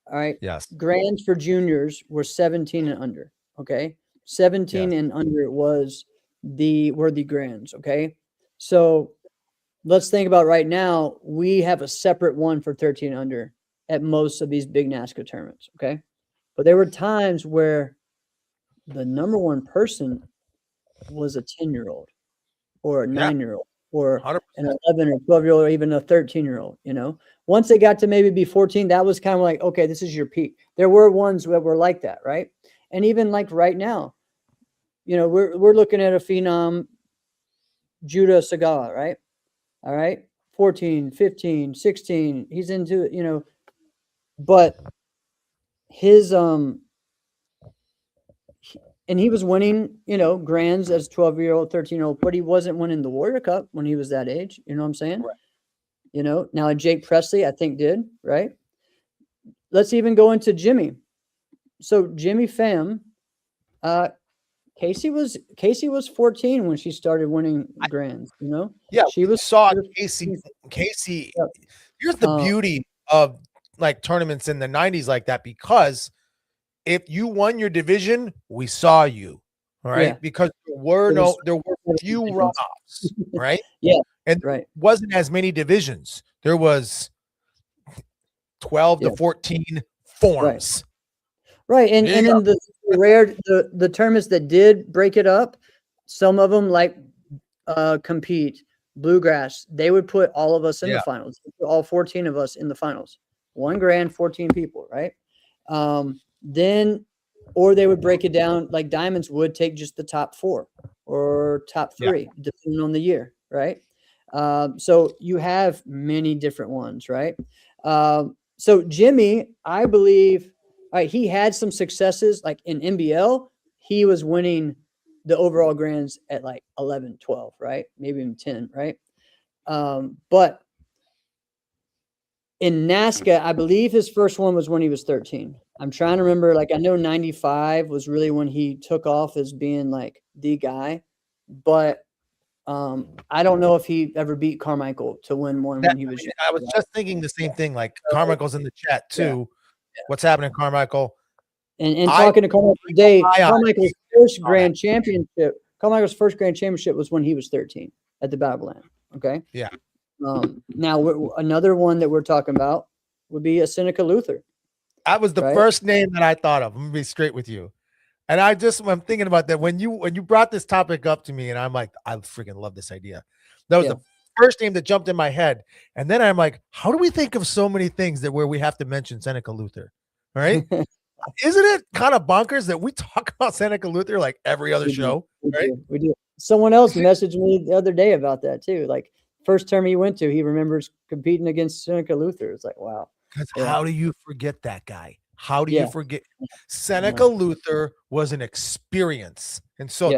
All right. Yes. Grands for juniors were 17 and under. Okay. 17 and under were the grands. Okay. So let's think about right now. We have a separate one for 13 and under at most of these big NASKA tournaments. Okay. But there were times where the number one person was a 10-year-old or a 9-year-old or 100%. an 11 or 12-year-old or even a 13-year-old, Once they got to maybe be 14, that was kind of like, okay, this is your peak. There were ones that were like that, right? And even like right now, we're looking at a phenom, Judah Sagala, right? All right. 14, 15, 16. He's into it, but his and he was winning, grands as 12-year-old, 13-year-old, but he wasn't winning the Warrior Cup when he was that age. You know what I'm saying? Right. Now Jake Presley, I think, did, right? Let's even go into Jimmy. So Jimmy Pham, Casey was 14 when she started winning grands, Yeah, she saw Casey. Yep. Here's the beauty of like tournaments in the 90s like that, because if you won your division, we saw you, all right? Yeah. Because there were few runoffs, right? Yeah. And there wasn't as many divisions. There was 12 to 14 forms. Right. And then the tournaments that did break it up, some of them like compete, Bluegrass, they would put all of us in the finals, all 14 of us in the finals. 1 grand, 14 people, right? Then, or they would break it down like Diamonds would take just the top 4 or top 3, depending on the year, right? So you have many different ones, right? So Jimmy, I believe, he had some successes like in NBL. He was winning the overall grands at like 11, 12, right? Maybe even 10, right? But in NASKA, I believe his first one was when he was 13. I'm trying to remember, like I know 95 was really when he took off as being like the guy, but I don't know if he ever beat Carmichael to win one when he was. I was just thinking the same thing. Like Carmichael's in the chat too. Yeah. What's happening, Carmichael? And talking to Carmichael today, Carmichael's first grand championship was when he was 13 at the Battleland. Okay. Yeah. Now another one that we're talking about would be a Seneca Luther. That was the first name that I thought of. I'm gonna be straight with you. And I'm thinking about that when you brought this topic up to me, and I'm like, I freaking love this idea. That was the first name that jumped in my head. And then I'm like, how do we think of so many things where we have to mention Seneca Luther? All right. Isn't it kind of bonkers that we talk about Seneca Luther like every other show? We do. Someone else messaged me the other day about that too. Like first term he went to, he remembers competing against Seneca Luther. It's like, wow. Because how do you forget that guy? How do you forget? Seneca Luther was an experience. And so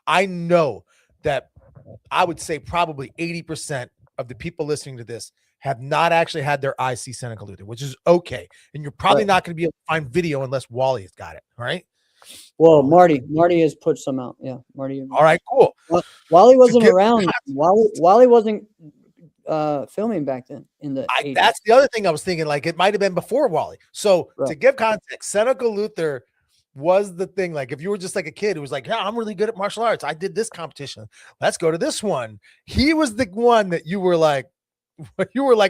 I know that I would say probably 80% of the people listening to this have not actually had their eyes see Seneca Luther, which is okay. And you're probably not going to be able to find video unless Wally has got it. All right. Well, Marty has put some out. Yeah. Marty. All right, cool. Wally wasn't around. Wally wasn't filming back then in the 80s. That's the other thing I was thinking, like it might have been before Wally. So to give context, Seneca Luther was the thing. Like if you were just like a kid who was like, yeah, I'm really good at martial arts, I did this competition, let's go to this one. He was the one that you were like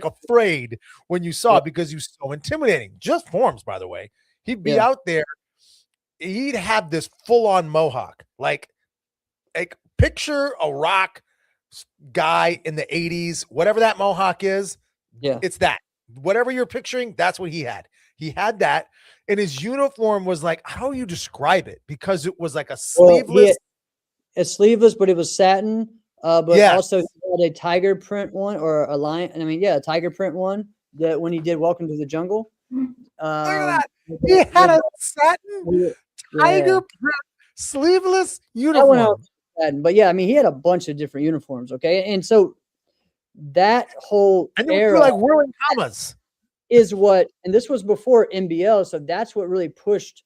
afraid when you saw it because he was so intimidating. Just forms, by the way. He'd be out there, he'd have this full-on mohawk, like picture a rock guy in the 80s, whatever that mohawk is. It's that. Whatever you're picturing, that's what he had. He had that, and his uniform was like, how do you describe it? Because it was like a sleeveless. Sleeveless, but it was satin. But also he had a tiger print one or a lion. I mean, a tiger print one that when he did Welcome to the Jungle. Look at that. He had a satin tiger print sleeveless uniform. But yeah, I mean, he had a bunch of different uniforms. Okay, and so that whole And they era were like whirling commas. is what, and this was before NBL, so that's what really pushed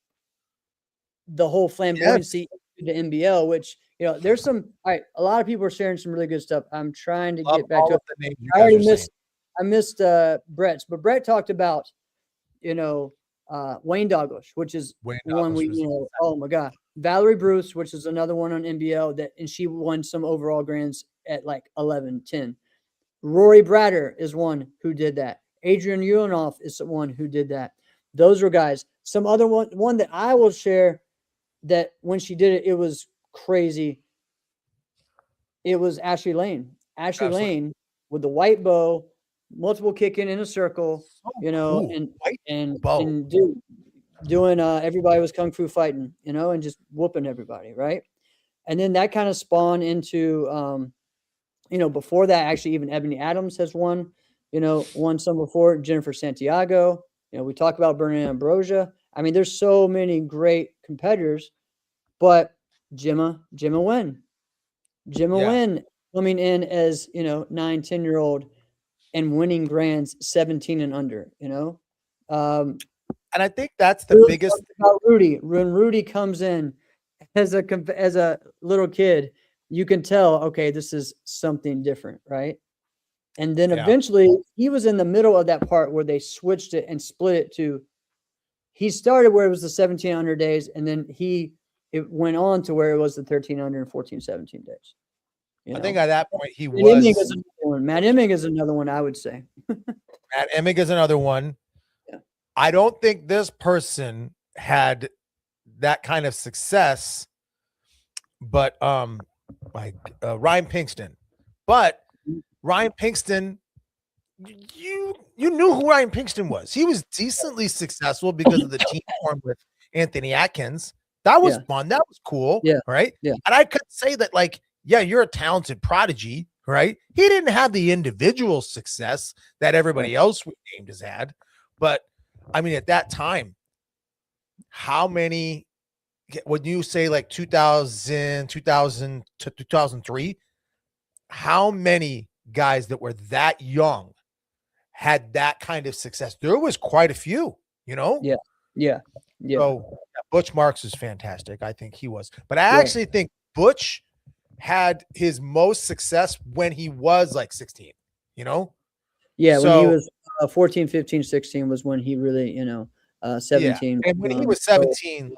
the whole flamboyancy into the NBL. Which there's some. All right, a lot of people are sharing some really good stuff. I'm trying to Love get back all to of it. the names you I guys already are missed. saying. I missed Brett's, but Brett talked about Wayne Douglas, which is Wayne one Douglas we was oh my god, Valerie Bruce, which is another one on NBL and she won some overall grands at like 11, 10. Rory Bratter is one who did that. Adrian Ulanoff is one who did that. Those were guys. Some other one that I will share that when she did it, it was crazy. It was Ashley Lane. Ashley Lane with the white bow, multiple kicking in a circle, so cool. and doing everybody was kung fu fighting, and just whooping everybody, right? And then that kind of spawned into before that, actually, even Ebony Adams has won some before. Jennifer Santiago, we talk about Bernard Ambrosia. I mean, there's so many great competitors, but Gemma Nguyen coming in as 9, 10-year-old and winning grands 17 and under. And I think that's the biggest about Rudy. When Rudy comes in as a little kid, you can tell, okay, this is something different, right? And then eventually he was in the middle of that part where they switched it and split it to, he started where it was the 1700 days, and then it went on to where it was the 1300 and 14, 17 days. I think at that point he Matt was. Emming is another one. Matt Emming is another one, I would say. Matt Emming is another one. Yeah. I don't think this person had that kind of success, but like Ryan Pinkston. But Ryan Pinkston, you knew who Ryan Pinkston was. He was decently successful because of the team formed with Anthony Atkins. That was fun. That was cool. Yeah. Right. Yeah. And I could say that, like, yeah, you're a talented prodigy, right? He didn't have the individual success that everybody else we named has had. But I mean, at that time, how many, when you say like 2000 to 2003, how many guys that were that young had that kind of success? There was quite a few, Yeah. So Butch Marks is fantastic. I think he was, but I actually think Butch had his most success when he was like 16, Yeah. So, when he was 14, 15, 16 was when he really, 17. And when he was 17,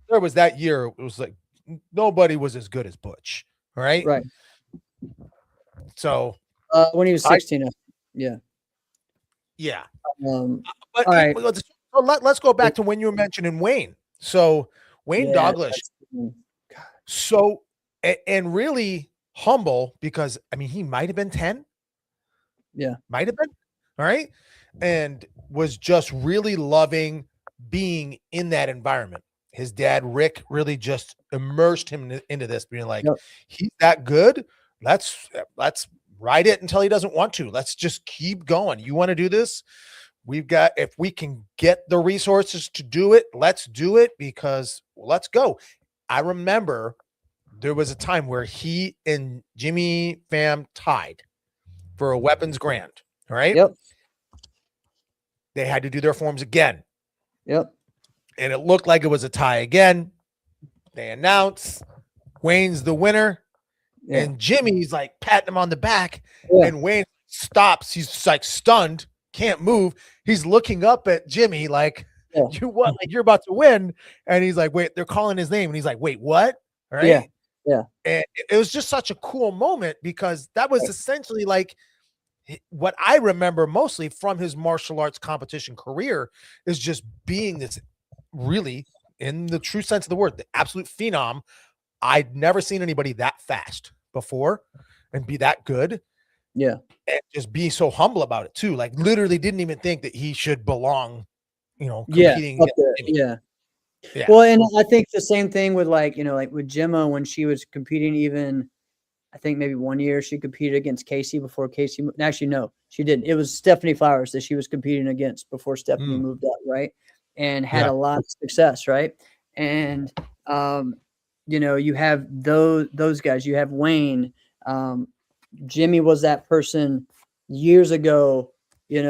there was that year, it was like nobody was as good as Butch. Right. Right. So when he was 16, yeah. But all right. Let's go back to when you were mentioning Wayne. So Wayne Douglas, so and really humble, because I mean he might have been 10. Yeah, might have been. All right, and was just really loving being in that environment. His dad Rick really just immersed him into this, being like, he's that good. Let's ride it until he doesn't want to. Let's just keep going. You want to do this? If we can get the resources to do it, let's do it, because let's go. I remember there was a time where he and Jimmy Pham tied for a weapons grand. All right. Yep. They had to do their forms again. Yep. And it looked like it was a tie again. They announce Wayne's the winner. Yeah. And Jimmy's like patting him on the back. Yeah. And Wayne stops. He's like stunned, can't move. He's looking up at Jimmy like, you what? Like, you're about to win. And he's like, wait, they're calling his name. And he's like, wait, what? All right. Yeah. Yeah. And it was just such a cool moment, because that was essentially like what I remember mostly from his martial arts competition career, is just being this really, in the true sense of the word, the absolute phenom. I'd never seen anybody that fast before and be that good. Yeah. And just be so humble about it too. Like, literally didn't even think that he should belong, competing. Yeah. Well, and I think the same thing with like with Gemma, when she was competing, even I think maybe one year she competed against Casey before Casey. Actually, no, she didn't. It was Stephanie Flowers that she was competing against before Stephanie moved up. Right. And had a lot of success. Right. And, you have those guys. You have Wayne. Jimmy was that person years ago. In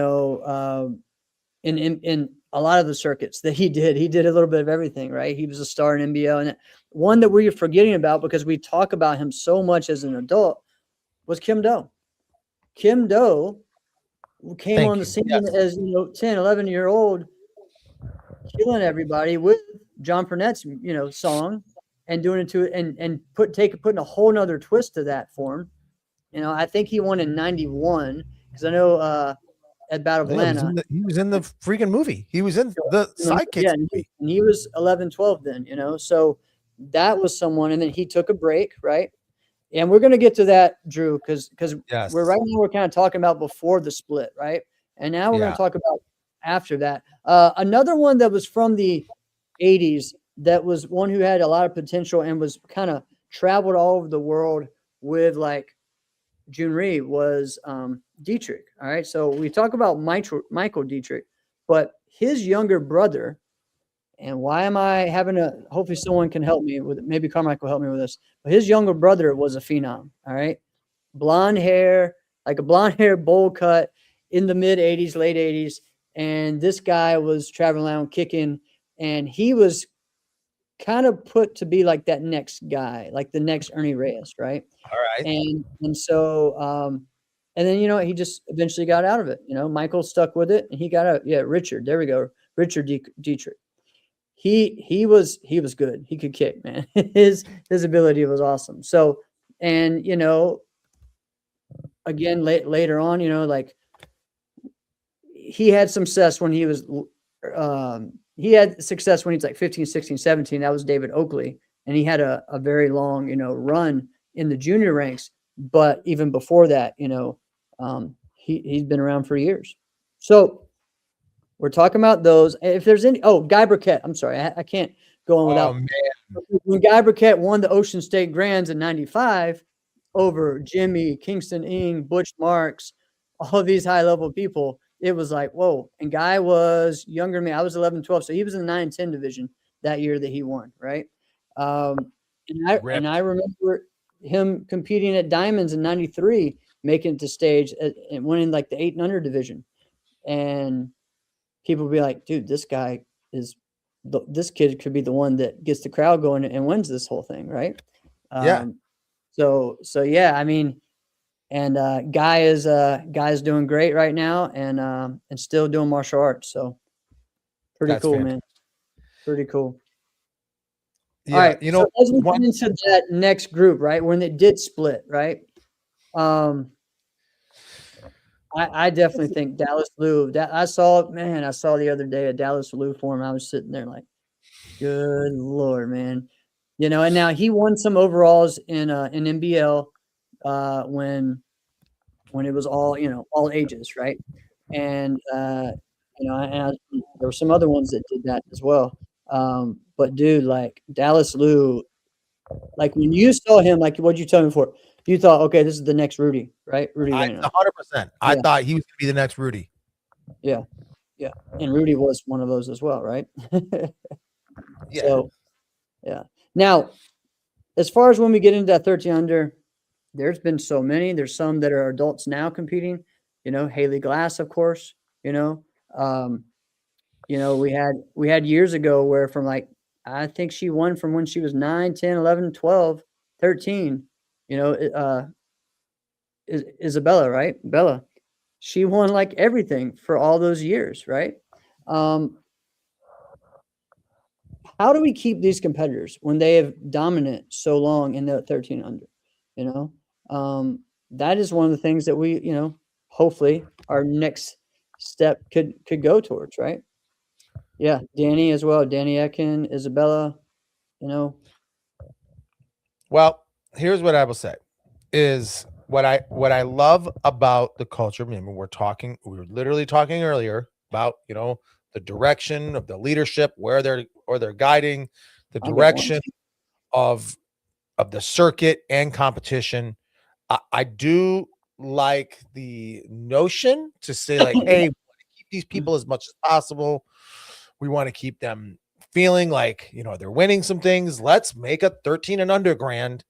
a lot of the circuits that he did a little bit of everything, right? He was a star in NBL, and one that we're forgetting about because we talk about him so much as an adult was Kim Do. Kim Do came on the scene as 10, 11-year-old, killing everybody with John Purnet's song, and doing it to it and putting a whole nother twist to that form. I think he won in '91 because I know at Battle of Atlanta. He was in the freaking movie. He was in the Sidekicks movie. And he was 11, 12 then, so that was someone. And then he took a break, right? And we're going to get to that, Drew, because we're kind of talking about before the split, right? And now we're going to talk about after that. Another one that was from the 80s that was one who had a lot of potential and was kind of traveled all over the world with like Junri was Dietrich. All right. So we talk about Michael Dietrich, but his younger brother, and why am I having hopefully someone can help me with it. Maybe Carmichael will help me with this, but his younger brother was a phenom. All right. Blonde hair, like a blonde hair bowl cut in the mid 80s, late 80s. And this guy was traveling around kicking, and he was kind of put to be like that next guy, like the next Ernie Reyes, right? All right. And so and then he just eventually got out of it. Michael stuck with it, and he got out. Yeah, Richard. There we go. Richard Dietrich. He was good. He could kick, man. His ability was awesome. So, and again later on, like he had some success when he was he had success when he was like 15, 16, 17. That was David Oakley. And he had a very long, run in the junior ranks. But even before that, he's been around for years. So we're talking about those. If there's any, Guy Burkett. I'm sorry. I can't go on without. Oh, man. When Guy Burkett won the Ocean State Grands in '95 over Jimmy, Kingston Ing, Butch Marks, all of these high-level people, it was like, whoa. And Guy was younger than me. I was 11, 12. So he was in the 9 and 10 division that year that he won, right? And I remember him competing at Diamonds in '93, making it to stage and winning like the 8 and under division. And people would be like, dude, this kid could be the one that gets the crowd going and wins this whole thing, right? So yeah, I mean, and Guy is doing great right now, and still doing martial arts. So pretty cool, man. Pretty cool. Yeah, all right, so as we get into that next group, right, when it did split, right? I definitely think Dallas Lou. I saw the other day a Dallas Lou form. I was sitting there like, good Lord, man. And now he won some overalls in NBL when it was all ages, right? And and there were some other ones that did that as well. But dude, like Dallas Lou, like when you saw him, like what'd you tell me before? You thought, okay, this is the next Rudy, right? Rudy 100%. I thought he was gonna be the next Rudy. Yeah. And Rudy was one of those as well, right? Yeah. So yeah. Now, as far as when we get into that 13 under, there's been so many. There's some that are adults now competing. Haley Glass, of course. We had years ago where from like, I think she won from when she was 9, 10, 11, 12, 13. Isabella, right? Bella. She won like everything for all those years, right? How do we keep these competitors when they have dominant so long in the 13 under? That is one of the things that we, hopefully our next step could go towards, right? Yeah, Danny as well. Danny Ekin, Isabella, Well, here's what I will say is what I love about the culture. I mean, we were literally talking earlier about, the direction of the leadership, where they're guiding, the direction of the circuit and competition. I do like the notion to say like, hey, we want to keep these people as much as possible. We want to keep them feeling like, they're winning some things. Let's make a 13 and under grand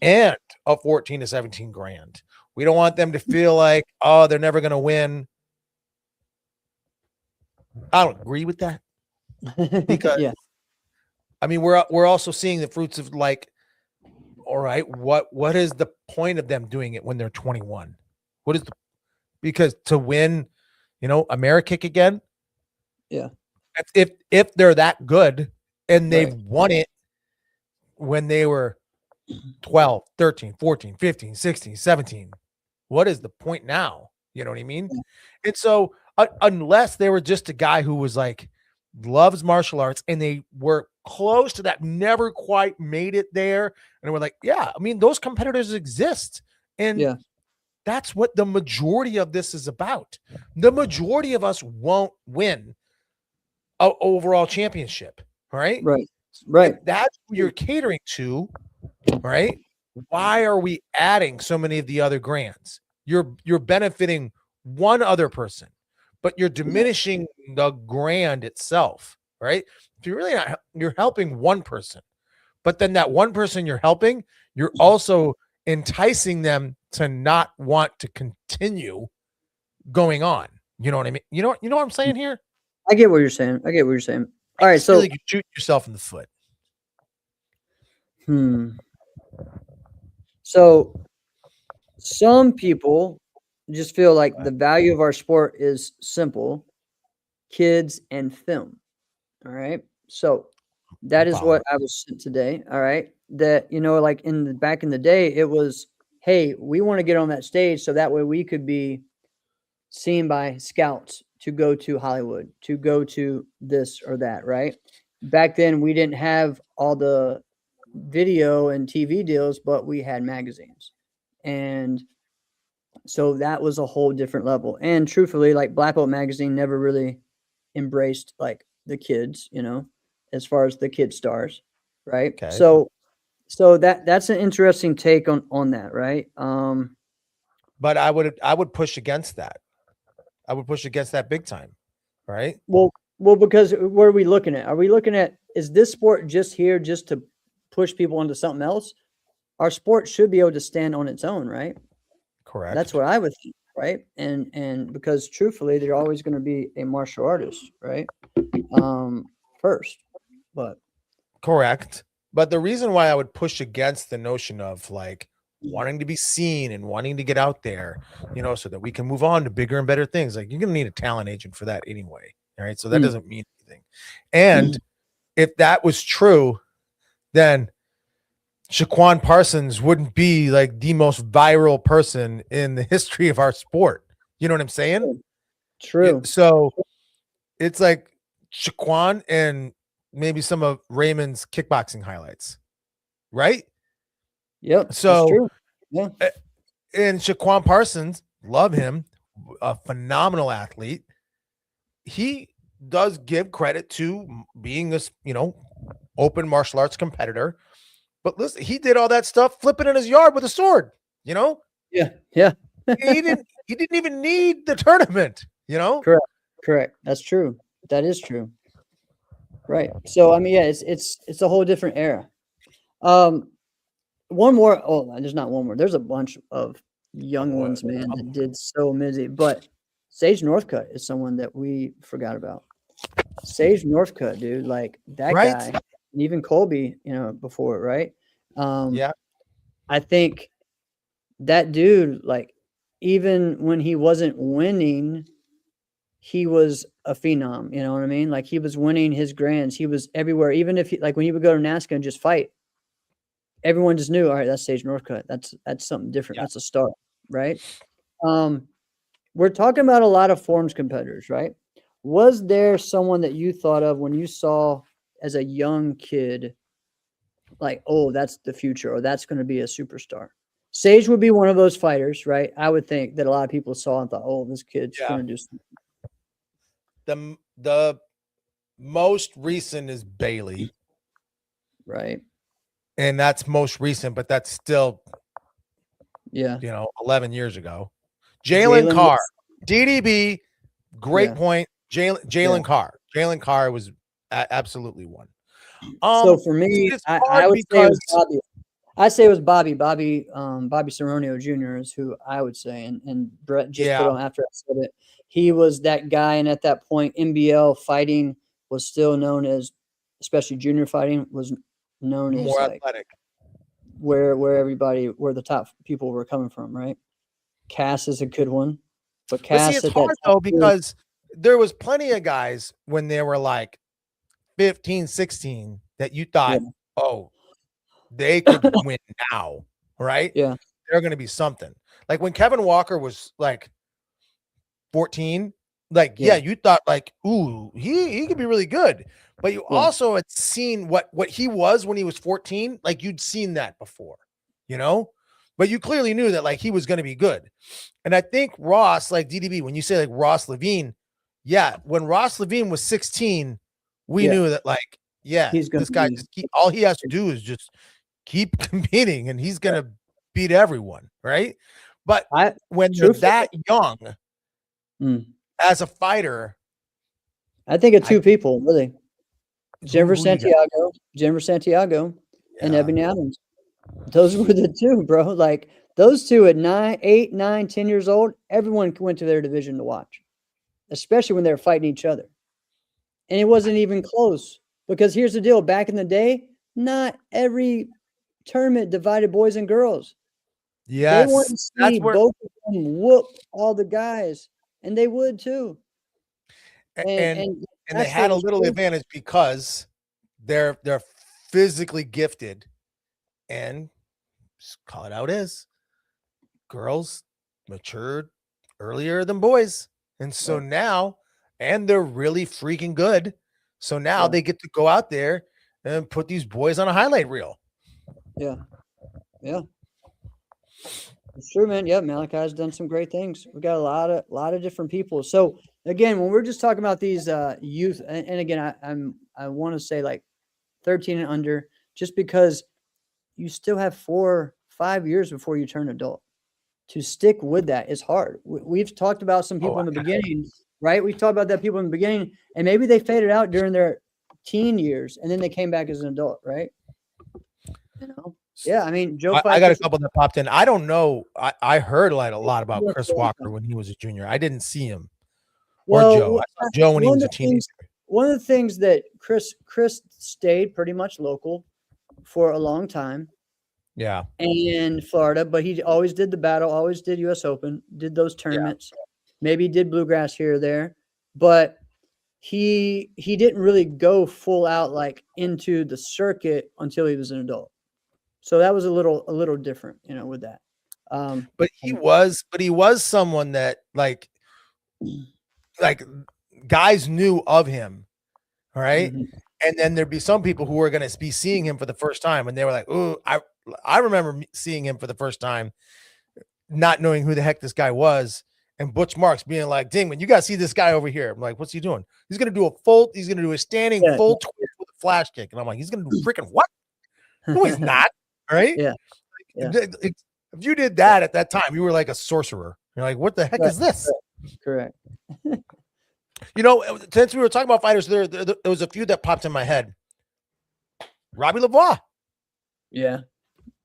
and a 14 to 17 grand. We don't want them to feel like, oh, they're never going to win. I don't agree with that, because yeah, I mean, we're also seeing the fruits of, like, all right, what is the point of them doing it when they're 21? Because to win, Amerikick again, yeah, if they're that good and they've right. won it when they were 12, 13, 14, 15, 16, 17, what is the point now? You know what I mean? Yeah. And so unless they were just a guy who was like, loves martial arts, and they were close to that, never quite made it there, and we're like, yeah, I mean, those competitors exist, and Yeah. that's what the majority of this is about. The majority of us won't win an overall championship, right? Right. Right. If that's who you're catering to, right? Why are we adding so many of the other grands? You're benefiting one other person, but you're diminishing the grand itself, right? If you're really not, you're helping one person, but then that one person you're helping, you're also enticing them to not want to continue going on. You know what I mean? You know what I'm saying here? I get what you're saying. All right, I so feel like you shoot yourself in the foot. So some people just feel like the value of our sport is simple: kids and film. All right. So that is what I was sent today. All right. That, like back in the day, it was, hey, we want to get on that stage so that way we could be seen by scouts to go to Hollywood, to go to this or that, right? Back then, we didn't have all the video and TV deals, but we had magazines. And so that was a whole different level. And truthfully, like Black Belt Magazine never really embraced like the kids, as far as the kid stars, right? Okay. So that's an interesting take on that, right? But I would push against that. I would push against that big time, right? Well, because what are we looking at? Are we looking at, is this sport just here just to push people into something else? Our sport should be able to stand on its own, right? Correct. That's what I would think, right? And because truthfully, they're always going to be a martial artist, right? First, but correct. But the reason why I would push against the notion of like wanting to be seen and wanting to get out there, so that we can move on to bigger and better things, like you're going to need a talent agent for that anyway. All right. So that doesn't mean anything. And if that was true, then Shaquan Parsons wouldn't be like the most viral person in the history of our sport. You know what I'm saying? True. So it's like Shaquan and maybe some of Raymond's kickboxing highlights, right? Yep. So that's true. Yeah. And Shaquan Parsons, love him, a phenomenal athlete. He does give credit to being this, open martial arts competitor. But listen, he did all that stuff flipping in his yard with a sword, Yeah. Yeah. he didn't even need the tournament, Correct. That's true. That is true. Right. So I mean, yeah, it's a whole different era. One more. Oh, there's not one more. There's a bunch of young ones, man, that did so amazing. But Sage Northcutt is someone that we forgot about. Sage Northcutt, dude, like that guy, and even Colby, before, right? Yeah. I think that dude, like, even when he wasn't winning, he was a phenom. You know what I mean? Like he was winning his grands. He was everywhere. Even if like when he would go to NASKA and just fight, everyone just knew, all right, that's Sage Northcutt. That's something different. Yeah. That's a star, right? We're talking about a lot of forms competitors, right? Was there someone that you thought of when you saw as a young kid, like, oh, that's the future, or that's going to be a superstar? Sage would be one of those fighters, right? I would think that a lot of people saw and thought, oh, this kid's going to do something. The most recent is Bailey. Right. And that's most recent, but that's still, 11 years ago. Jalen Carr, DDB, great point. Jalen Carr. Jalen Carr was absolutely won. So for me, it's I hard would say it was because Bobby. I say it was Bobby Saronio Jr. is who I would say, and Brett just put yeah, on after I said it. He was that guy, and at that point, NBL fighting was still known as, especially junior fighting, was known as more like athletic. where the top people were coming from, right? Cass is a good one, but But see, Cass it's at that hard time though because there was plenty of guys when they were like 15, 16 that you thought, yeah, oh, they could win now, right? yeah, They're going to be something. Like when Kevin Walker was like 14, like, yeah, yeah, you thought like, ooh, he could be really good. But you yeah, also had seen what he was when he was 14. Like you'd seen that before, you know? But you clearly knew that like he was going to be good. And I think Ross, like DDB, when you say like Ross Levine, yeah, when Ross Levine was 16, we yeah. knew that like, yeah, He's going this to guy be. just all he has to do is just keep competing and he's going to beat everyone, right? But when you're Truthfully, that young mm, as a fighter, I think of I two people really: who do you got? Jennifer Santiago, and Yeah. Ebony Adams. Those were the two, bro. Like those two at 9, 8, 9, 10 years old, everyone went to their division to watch, especially when they were fighting each other. And it wasn't even close because here's the deal: back in the day, not every tournament divided boys and girls. They wanted Yes. to That's see where both of them whoop all the guys, and they would too. and And they that's what had a was little cool. advantage because they're physically gifted and just call it out as girls matured earlier than boys. And so Right. now, and they're really freaking good. So now Yeah. they get to go out there and put these boys on a highlight reel. Yeah. Yeah. It's true, man. Yeah, Malachi's done some great things. We got a lot of different people. So again, when we're just talking about these youth, and again, I want to say like 13 and under, just because you still have 4-5 years before you turn adult. To stick with that is hard. We've talked about some people Oh, in the beginning, right? We've talked about that people in the beginning, and maybe they faded out during their teen years, and then they came back as an adult, right? You know. Yeah, I mean, Joe I got a Python. couple that popped in. I don't know. I heard like a lot about Yeah, Chris for a long Walker time. when he was a junior. I didn't see him or Joe. Well, I saw Joe when he one was of a the teenager. one of the things that Chris stayed pretty much local for a long time Yeah. in Florida, but he always did the battle, always did US Open, did those Yeah. tournaments. Maybe did bluegrass here or there, but he didn't really go full out like into the circuit until he was an adult. So that was a little different, with that. But he was someone that like guys knew of him, right? Mhm. And then there'd be some people who were going to be seeing him for the first time, and they were like, "Oh, I remember seeing him for the first time, not knowing who the heck this guy was." And Butch Marks being like, "Dingman, you got to see this guy over here." I'm like, "What's he doing?" He's going to do a standing Yeah, full twist with a flash kick, and I'm like, "He's going to do freaking what?" No, he's not. Right? yeah, yeah. If you did that at that time, you were like a sorcerer. You're like, "What the heck Right, is this?" correct. Since we were talking about fighters, there was a few that popped in my head. Robbie Lavoie. Yeah,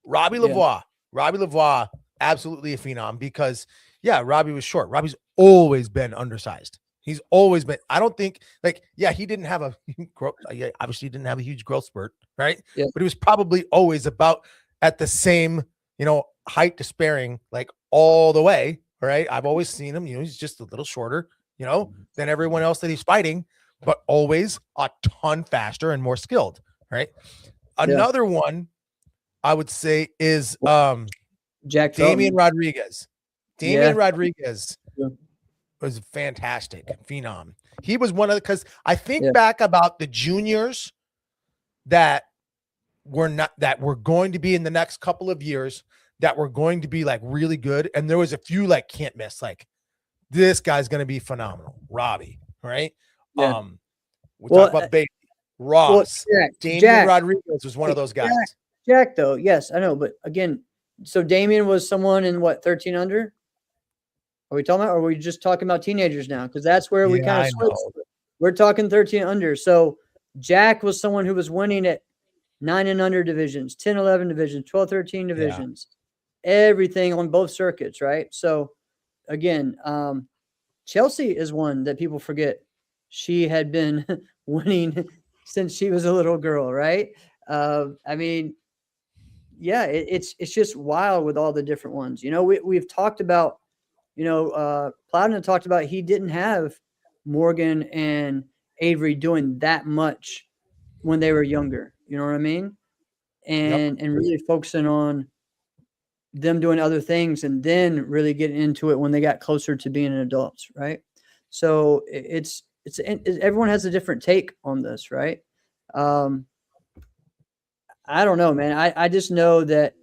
Robbie yeah, Lavoie, absolutely a phenom because, yeah, Robbie was short. Robbie's always been undersized. He's always been. I don't think he didn't have a obviously didn't have a huge growth spurt, right? yeah, But he was probably always about at the same, height to sparing, like all the way, right? I've always seen him. He's just a little shorter, than everyone else that he's fighting, but always a ton faster and more skilled, right? yeah. Another one I would say is Jack Damian Felton. Rodriguez. Yeah, Damian Rodriguez yeah, was fantastic, phenom. He was one of because I think yeah, back about the juniors that were going to be in the next couple of years that were going to be like really good, and there was a few like can't miss, like this guy's going to be phenomenal. Robbie, right? yeah. We Well, talk about Bailey, Ross, Damian Jack, Rodriguez was one of those guys. Jack, though, yes, I know, but again, so Damien was someone in what 13 under? Are we talking about, or are we just talking about teenagers now? Because that's where we Yeah, kind of I switched. know. We're talking 13 under. So Jack was someone who was winning at 9 and under divisions, 10, 11 divisions, 12, 13 divisions, everything on both circuits, right? So again, Chelsea is one that people forget. She had been winning since she was a little girl, right? I mean, yeah, it's just wild with all the different ones. We've talked about, Plowden talked about he didn't have Morgan and Avery doing that much when they were younger. You know what I mean? And really focusing on them doing other things and then really getting into it when they got closer to being adults, right? So it's everyone has a different take on this, right? I don't know, man. I just know that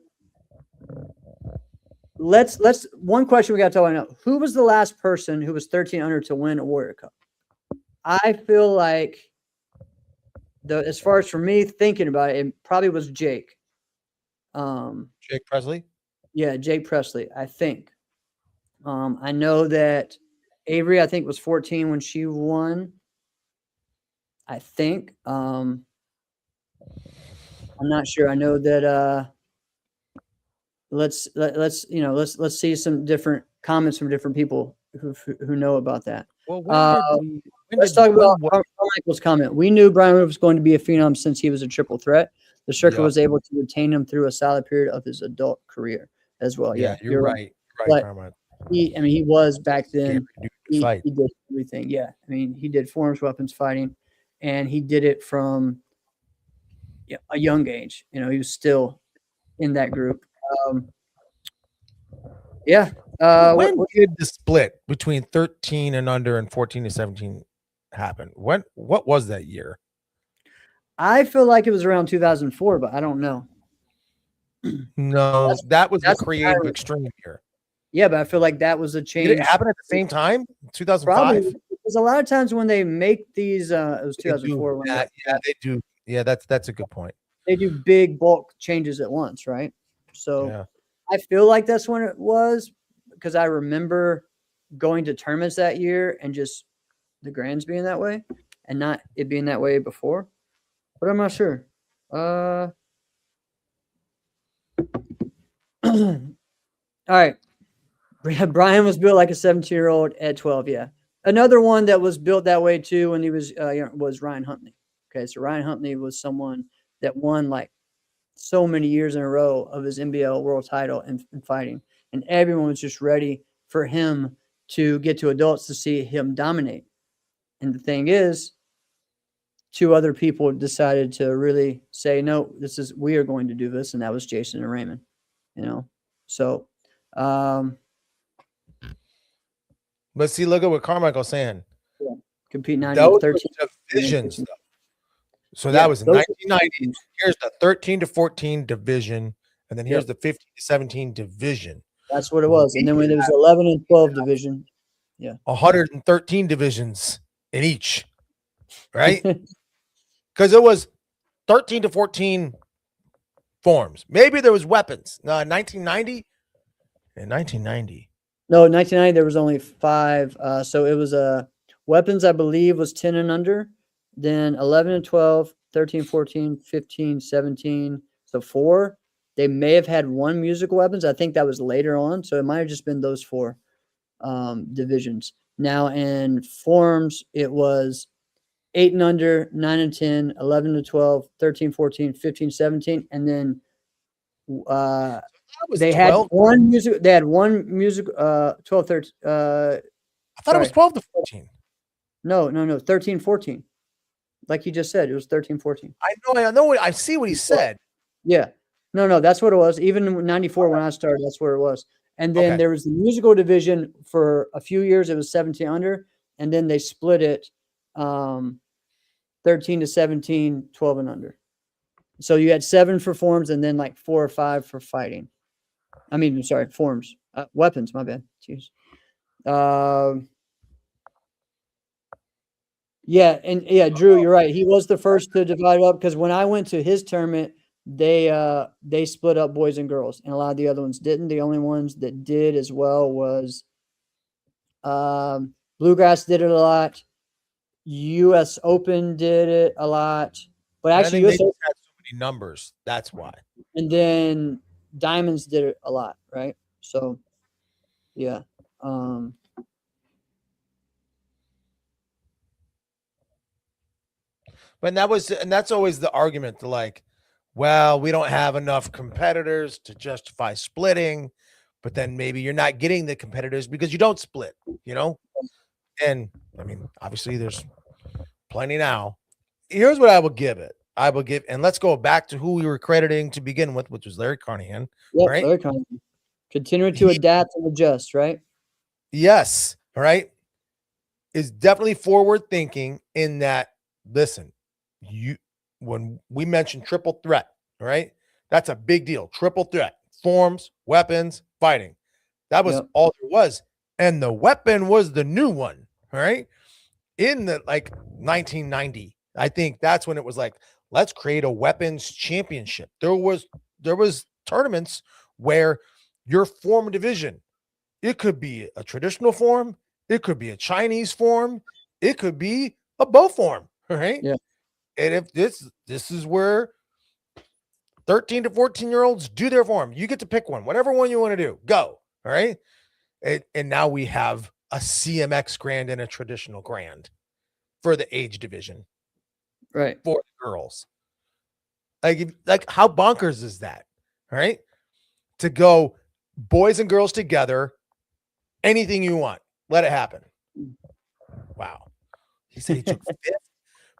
let's one question we got to talk about now. Who was the last person who was 13 under to win a Warrior Cup? I feel like as far as for me thinking about it probably was Jake. Jake Presley? Yeah, Jake Presley, I think. I know that Avery, I think, was 14 when she won. I think. I'm not sure. I know that let's see some different comments from different people who know about that. Well, let's talk about Michael's comment. We knew Brian Wood was going to be a phenom since he was a triple threat. The circuit was able to retain him through a solid period of his adult career as well. Yeah, you're right. But he was back then. He did everything. Yeah, I mean, he did forms, weapons, fighting, and he did it from a young age. He was still in that group. When did the split between 13 and under and 14 to 17 happen? What was that year? I feel like it was around 2004, but I don't know. No, that was the creative extreme year. Yeah, but I feel like that was a change. Did it happen at the same time? 2005? Probably, because a lot of times when they make these, it was 2004. They do. Yeah, that's a good point. They do big bulk changes at once, right? So I feel like that's when it was, because I remember going to tournaments that year and just the grands being that way and not it being that way before. But I'm not sure. All right. Brian was built like a 17-year-old at 12. Yeah. Another one that was built that way too when he was Ryan Huntley. Okay. So Ryan Huntley was someone that won like so many years in a row of his NBL world title in fighting. And everyone was just ready for him to get to adults to see him dominate. And the thing is, two other people decided to really say, no, we are going to do this. And that was Jason and Raymond, So, but see, look at what Carmichael's saying. Yeah. Compete 9 those 13 divisions. Though. So that was in 1990. Here's the 13 to 14 division. And then here's the 15 to 17 division. That's what it was. And then when there was 11 and 12 division. Yeah. 113 divisions in each. Right? Because it was 13 to 14 forms. Maybe there was weapons. No, 1990. In 1990. No, in 1990 there was only 5. So it was weapons, I believe, was 10 and under. Then 11 and 12, 13, 14, 15, 17. So 4. They may have had 1 musical weapons. I think that was later on. So it might have just been those 4 divisions. Now in forms, it was 8 and under, 9 and 10, 11 to 12, 13, 14, 15, 17. And then they had 1 music. They had 1 music. 12, 13. I thought it was 12 to 14. No. 13, 14. Like you just said, it was 13, 14. I know. I see what he said. Yeah. No. That's what it was. Even in 94 when I started, that's where it was. And then there was the musical division for a few years. It was 17 under. And then they split it 13 to 17, 12 and under. So you had 7 for forms and then like 4 or 5 for fighting. I mean, sorry, forms. Weapons, my bad. Jeez. Drew, you're right. He was the first to divide up because when I went to his tournament, they split up boys and girls, and a lot of the other ones didn't. The only ones that did as well was Bluegrass did it a lot. U.S. Open did it a lot, but And I actually think they U.S. just Open, had so many numbers. That's why. and then Diamonds did it a lot, right? So, yeah. But that's always the argument to like, well, we don't have enough competitors to justify splitting, but then maybe you're not getting the competitors because you don't split, you know? And I mean, obviously there's plenty now. Here's what I will give it. I will give, and let's go back to who we were crediting to begin with, which was Larry Carnahan, Yep, right? Larry Carnahan. Continue to adapt and adjust, right? Yes, all right. Is definitely forward thinking in that, listen, you when we mentioned triple threat, all right, that's a big deal. Triple threat, forms, weapons, fighting. That was Yep. all there was. And the weapon was the new one, all right? In the like 1990, I think that's when it was like, let's create a weapons championship. There was tournaments where your form division, it could be a traditional form, it could be a Chinese form, it could be a bow form, right? Yeah. And if this is where 13 to 14-year-olds do their form, you get to pick one, whatever one you want to do, go. All right. And now we have a CMX grand and a traditional grand for the age division Right. for the girls. Like how bonkers is that? All right. To go boys and girls together, anything you want, let it happen. Wow. He said he took fifth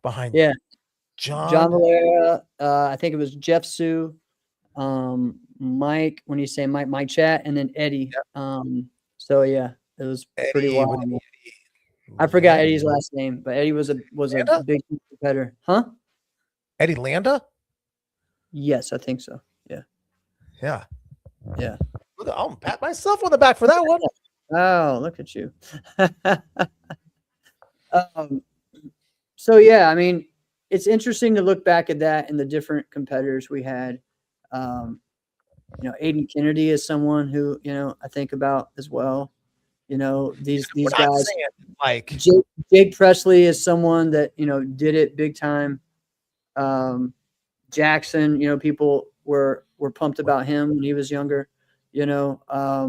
behind Yeah. John John. Valera, I think it was Jeff Sue, Mike, when you say Mike Chat, and then Eddie. Yep. So yeah, it was pretty Eddie, wild. I forgot Eddie's last name, but Eddie was a Landa? big competitor. Huh? Eddie Landa? Yes, I think so. Yeah. Yeah. Yeah. I'll pat myself on the back for that one. Oh, look at you. So yeah, I mean, it's interesting to look back at that and the different competitors we had. Aiden Kennedy is someone who, I think about as well. These We're not guys. saying, like, Jake Presley is someone that, did it big time. Jackson, people were pumped about him when he was younger. I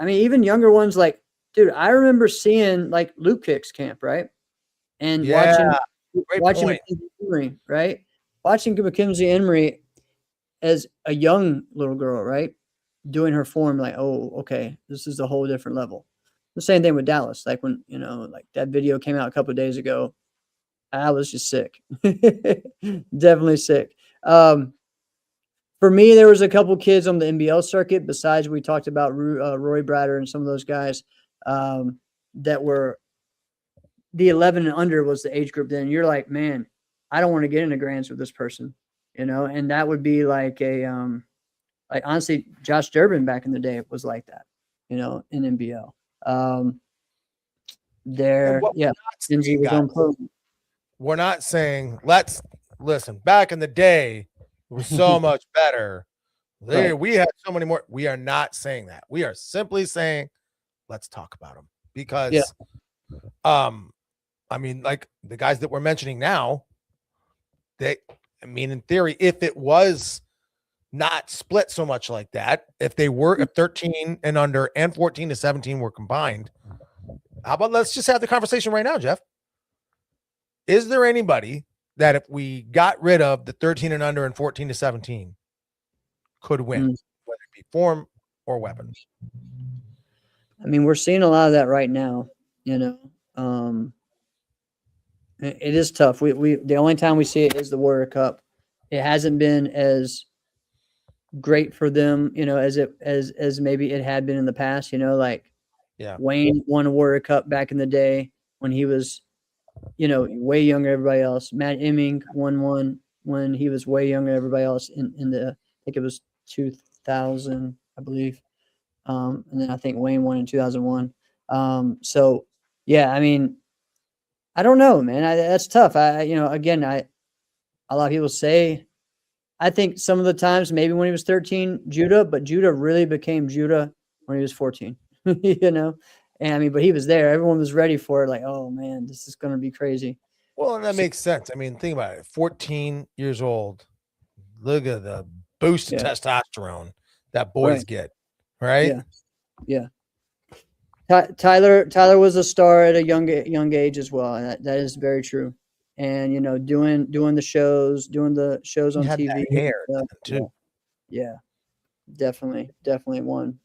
mean, even younger ones like, dude, I remember seeing like Luke Kicks camp, right? And yeah, great watching point. Mackenzie Emery, right? Watching Mackenzie Emery as a young little girl, right? Doing her form, like, oh, okay, this is a whole different level. The same thing with Dallas. Like when, like that video came out a couple of days ago, I was just sick. Definitely sick. For me, there was a couple kids on the NBL circuit, besides we talked about Roy Bratter and some of those guys that were the 11 and under was the age group then. You're like, man, I don't want to get into grands with this person, and that would be like like honestly, Josh Durbin back in the day was like that, in NBL. We're not saying, let's listen, back in the day, it was so much better. Right. We had so many more. We are not saying that. We are simply saying, let's talk about them because, I mean, like the guys that we're mentioning now, in theory, if it was not split so much like that, if 13 and under and 14 to 17 were combined, how about let's just have the conversation right now, Jeff? Is there anybody that if we got rid of the 13 and under and 14 to 17 could win, whether it be form or weapons? I mean, we're seeing a lot of that right now, it is tough. We the only time we see it is the Warrior Cup. It hasn't been as great for them, as maybe it had been in the past. Wayne won a Warrior Cup back in the day when he was, way younger than everybody else. Matt Emming won one when he was way younger than everybody else in the, I think it was 2000, I believe. And then I think Wayne won in 2001. So yeah, I mean, I don't know, man. That's tough. Again, a lot of people say, I think some of the times maybe when he was 13, Judah, but Judah really became Judah when he was 14, And I mean, but he was there. Everyone was ready for it. Like, oh man, this is going to be crazy. Well, and that makes sense. I mean, think about it. 14 years old. Look at the boost of testosterone that boys get, right? Yeah. Tyler was a star at a young age as well, and that is very true. And doing the shows on TV. That hair too. Yeah, definitely one.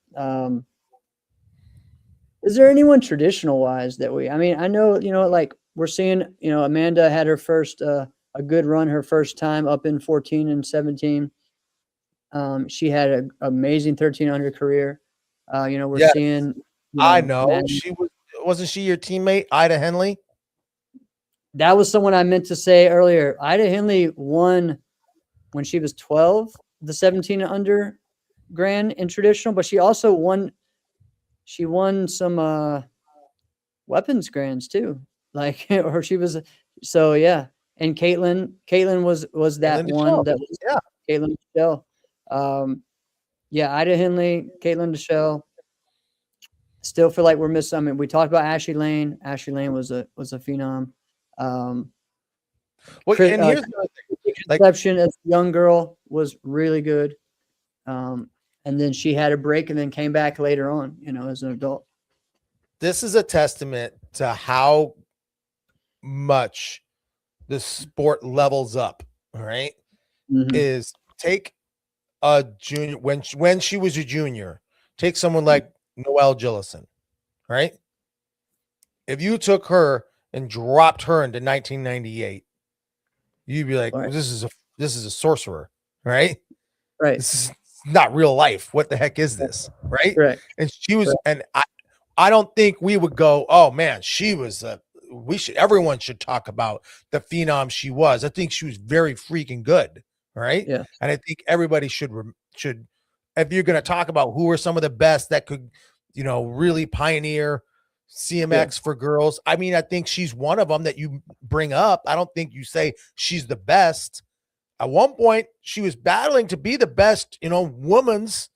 Is there anyone traditional wise that I mean, I know like we're seeing Amanda had her first a good run her first time up in 14 and 17. She had an amazing 1300 career. We're seeing. I know wasn't she your teammate, Ida Henley? That was someone I meant to say earlier. Ida Henley won when she was 12, the 17 under grand in traditional, but she also won. She won some weapons grands too. Like, or she was yeah. And Caitlin was that one that was Caitlin Michelle. Ida Henley, Caitlin Michelle. Still feel like we're missing. I mean, we talked about Ashley Lane. Ashley Lane was a phenom. Well, and here's the Conception as a young girl was really good. And then she had a break and then came back later on, as an adult. This is a testament to how much the sport levels up. All right. Mm-hmm. Is take a junior when she was a junior, take someone like Noelle Jillison, right? If you took her and dropped her into 1998, you'd be like, this is a sorcerer, right? Right. This is not real life. What the heck is this, right? Right. And she was, and I don't think we would go, oh man, she was everyone should talk about the phenom she was. I think she was very freaking good, right? Yeah. And I think everybody should, if you're going to talk about who are some of the best that could, really pioneer CMX for girls. I mean, I think she's one of them that you bring up. I don't think you say she's the best. At one point, she was battling to be the best, woman's,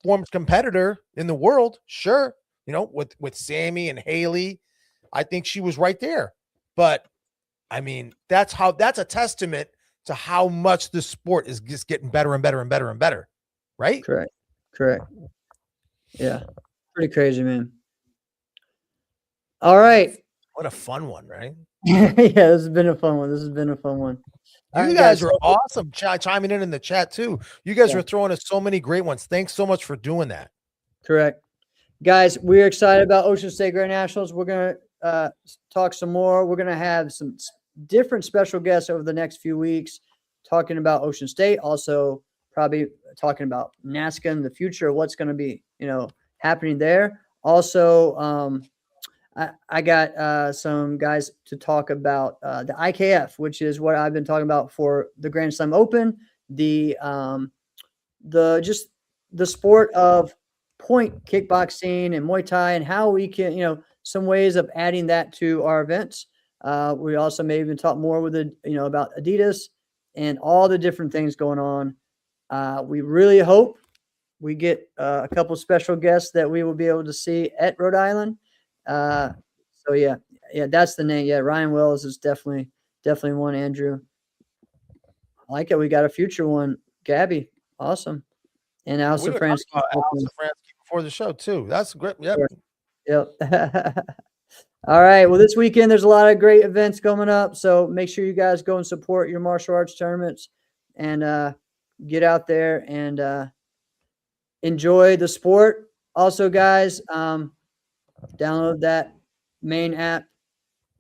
forms competitor in the world. Sure. With Sammy and Haley, I think she was right there. But I mean, that's a testament to how much the sport is just getting better and better and better and better. Right? Correct. Yeah. Pretty crazy, man. All right. What a fun one, right? Yeah, this has been a fun one. You guys were awesome chiming in the chat too. You guys were throwing us so many great ones. Thanks so much for doing that. Correct. Guys, we're excited about Ocean State Grand Nationals. We're going to talk some more. We're going to have some different special guests over the next few weeks talking about Ocean State, also probably talking about NASKA in the future, what's going to be, happening there. Also, I got some guys to talk about the IKF, which is what I've been talking about for the Grand Slam Open, the sport of point kickboxing and Muay Thai, and how we can, some ways of adding that to our events. We also may even talk more with about Adidas and all the different things going on. We really hope we get a couple special guests that we will be able to see at Rhode Island. So yeah, that's the name. Yeah, Ryan Wells is definitely one. Andrew, I like it. We got a future one, Gabby. Awesome. And Alice Fransky before the show too. That's great. Yep. All right. Well, this weekend there's a lot of great events coming up, so make sure you guys go and support your martial arts tournaments and get out there and enjoy the sport. Also, guys, download that main app.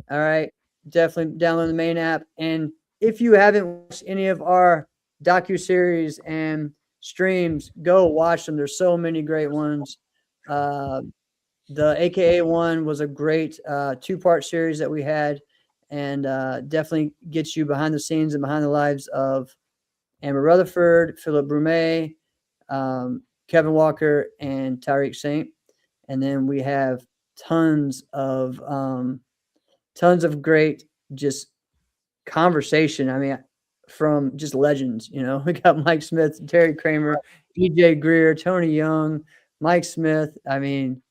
All right. Definitely download the main app. And if you haven't watched any of our docuseries and streams, go watch them. There's so many great ones. The AKA one was a great 2-part series that we had, and definitely gets you behind the scenes and behind the lives of Amber Rutherford, Philip Brumet, Kevin Walker, and Tyreek Saint. And then we have tons of great just conversation. I mean, from just legends, we got Mike Smith, Terry Kramer, DJ Greer, Tony Young, Mike Smith. I mean,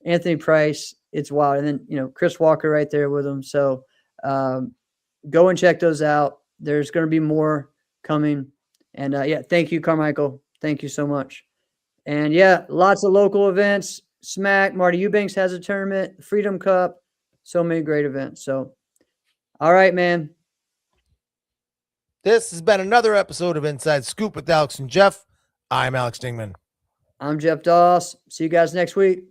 Anthony Price. It's wild. And then, Chris Walker right there with him. So go and check those out. There's going to be more coming. And thank you, Carmichael. Thank you so much. And lots of local events. Smack, Marty Eubanks has a tournament, Freedom Cup, so many great events. So, all right, man. This has been another episode of Inside Scoop with Alex and Jeff. I'm Alex Dingman. I'm Jeff Doss. See you guys next week.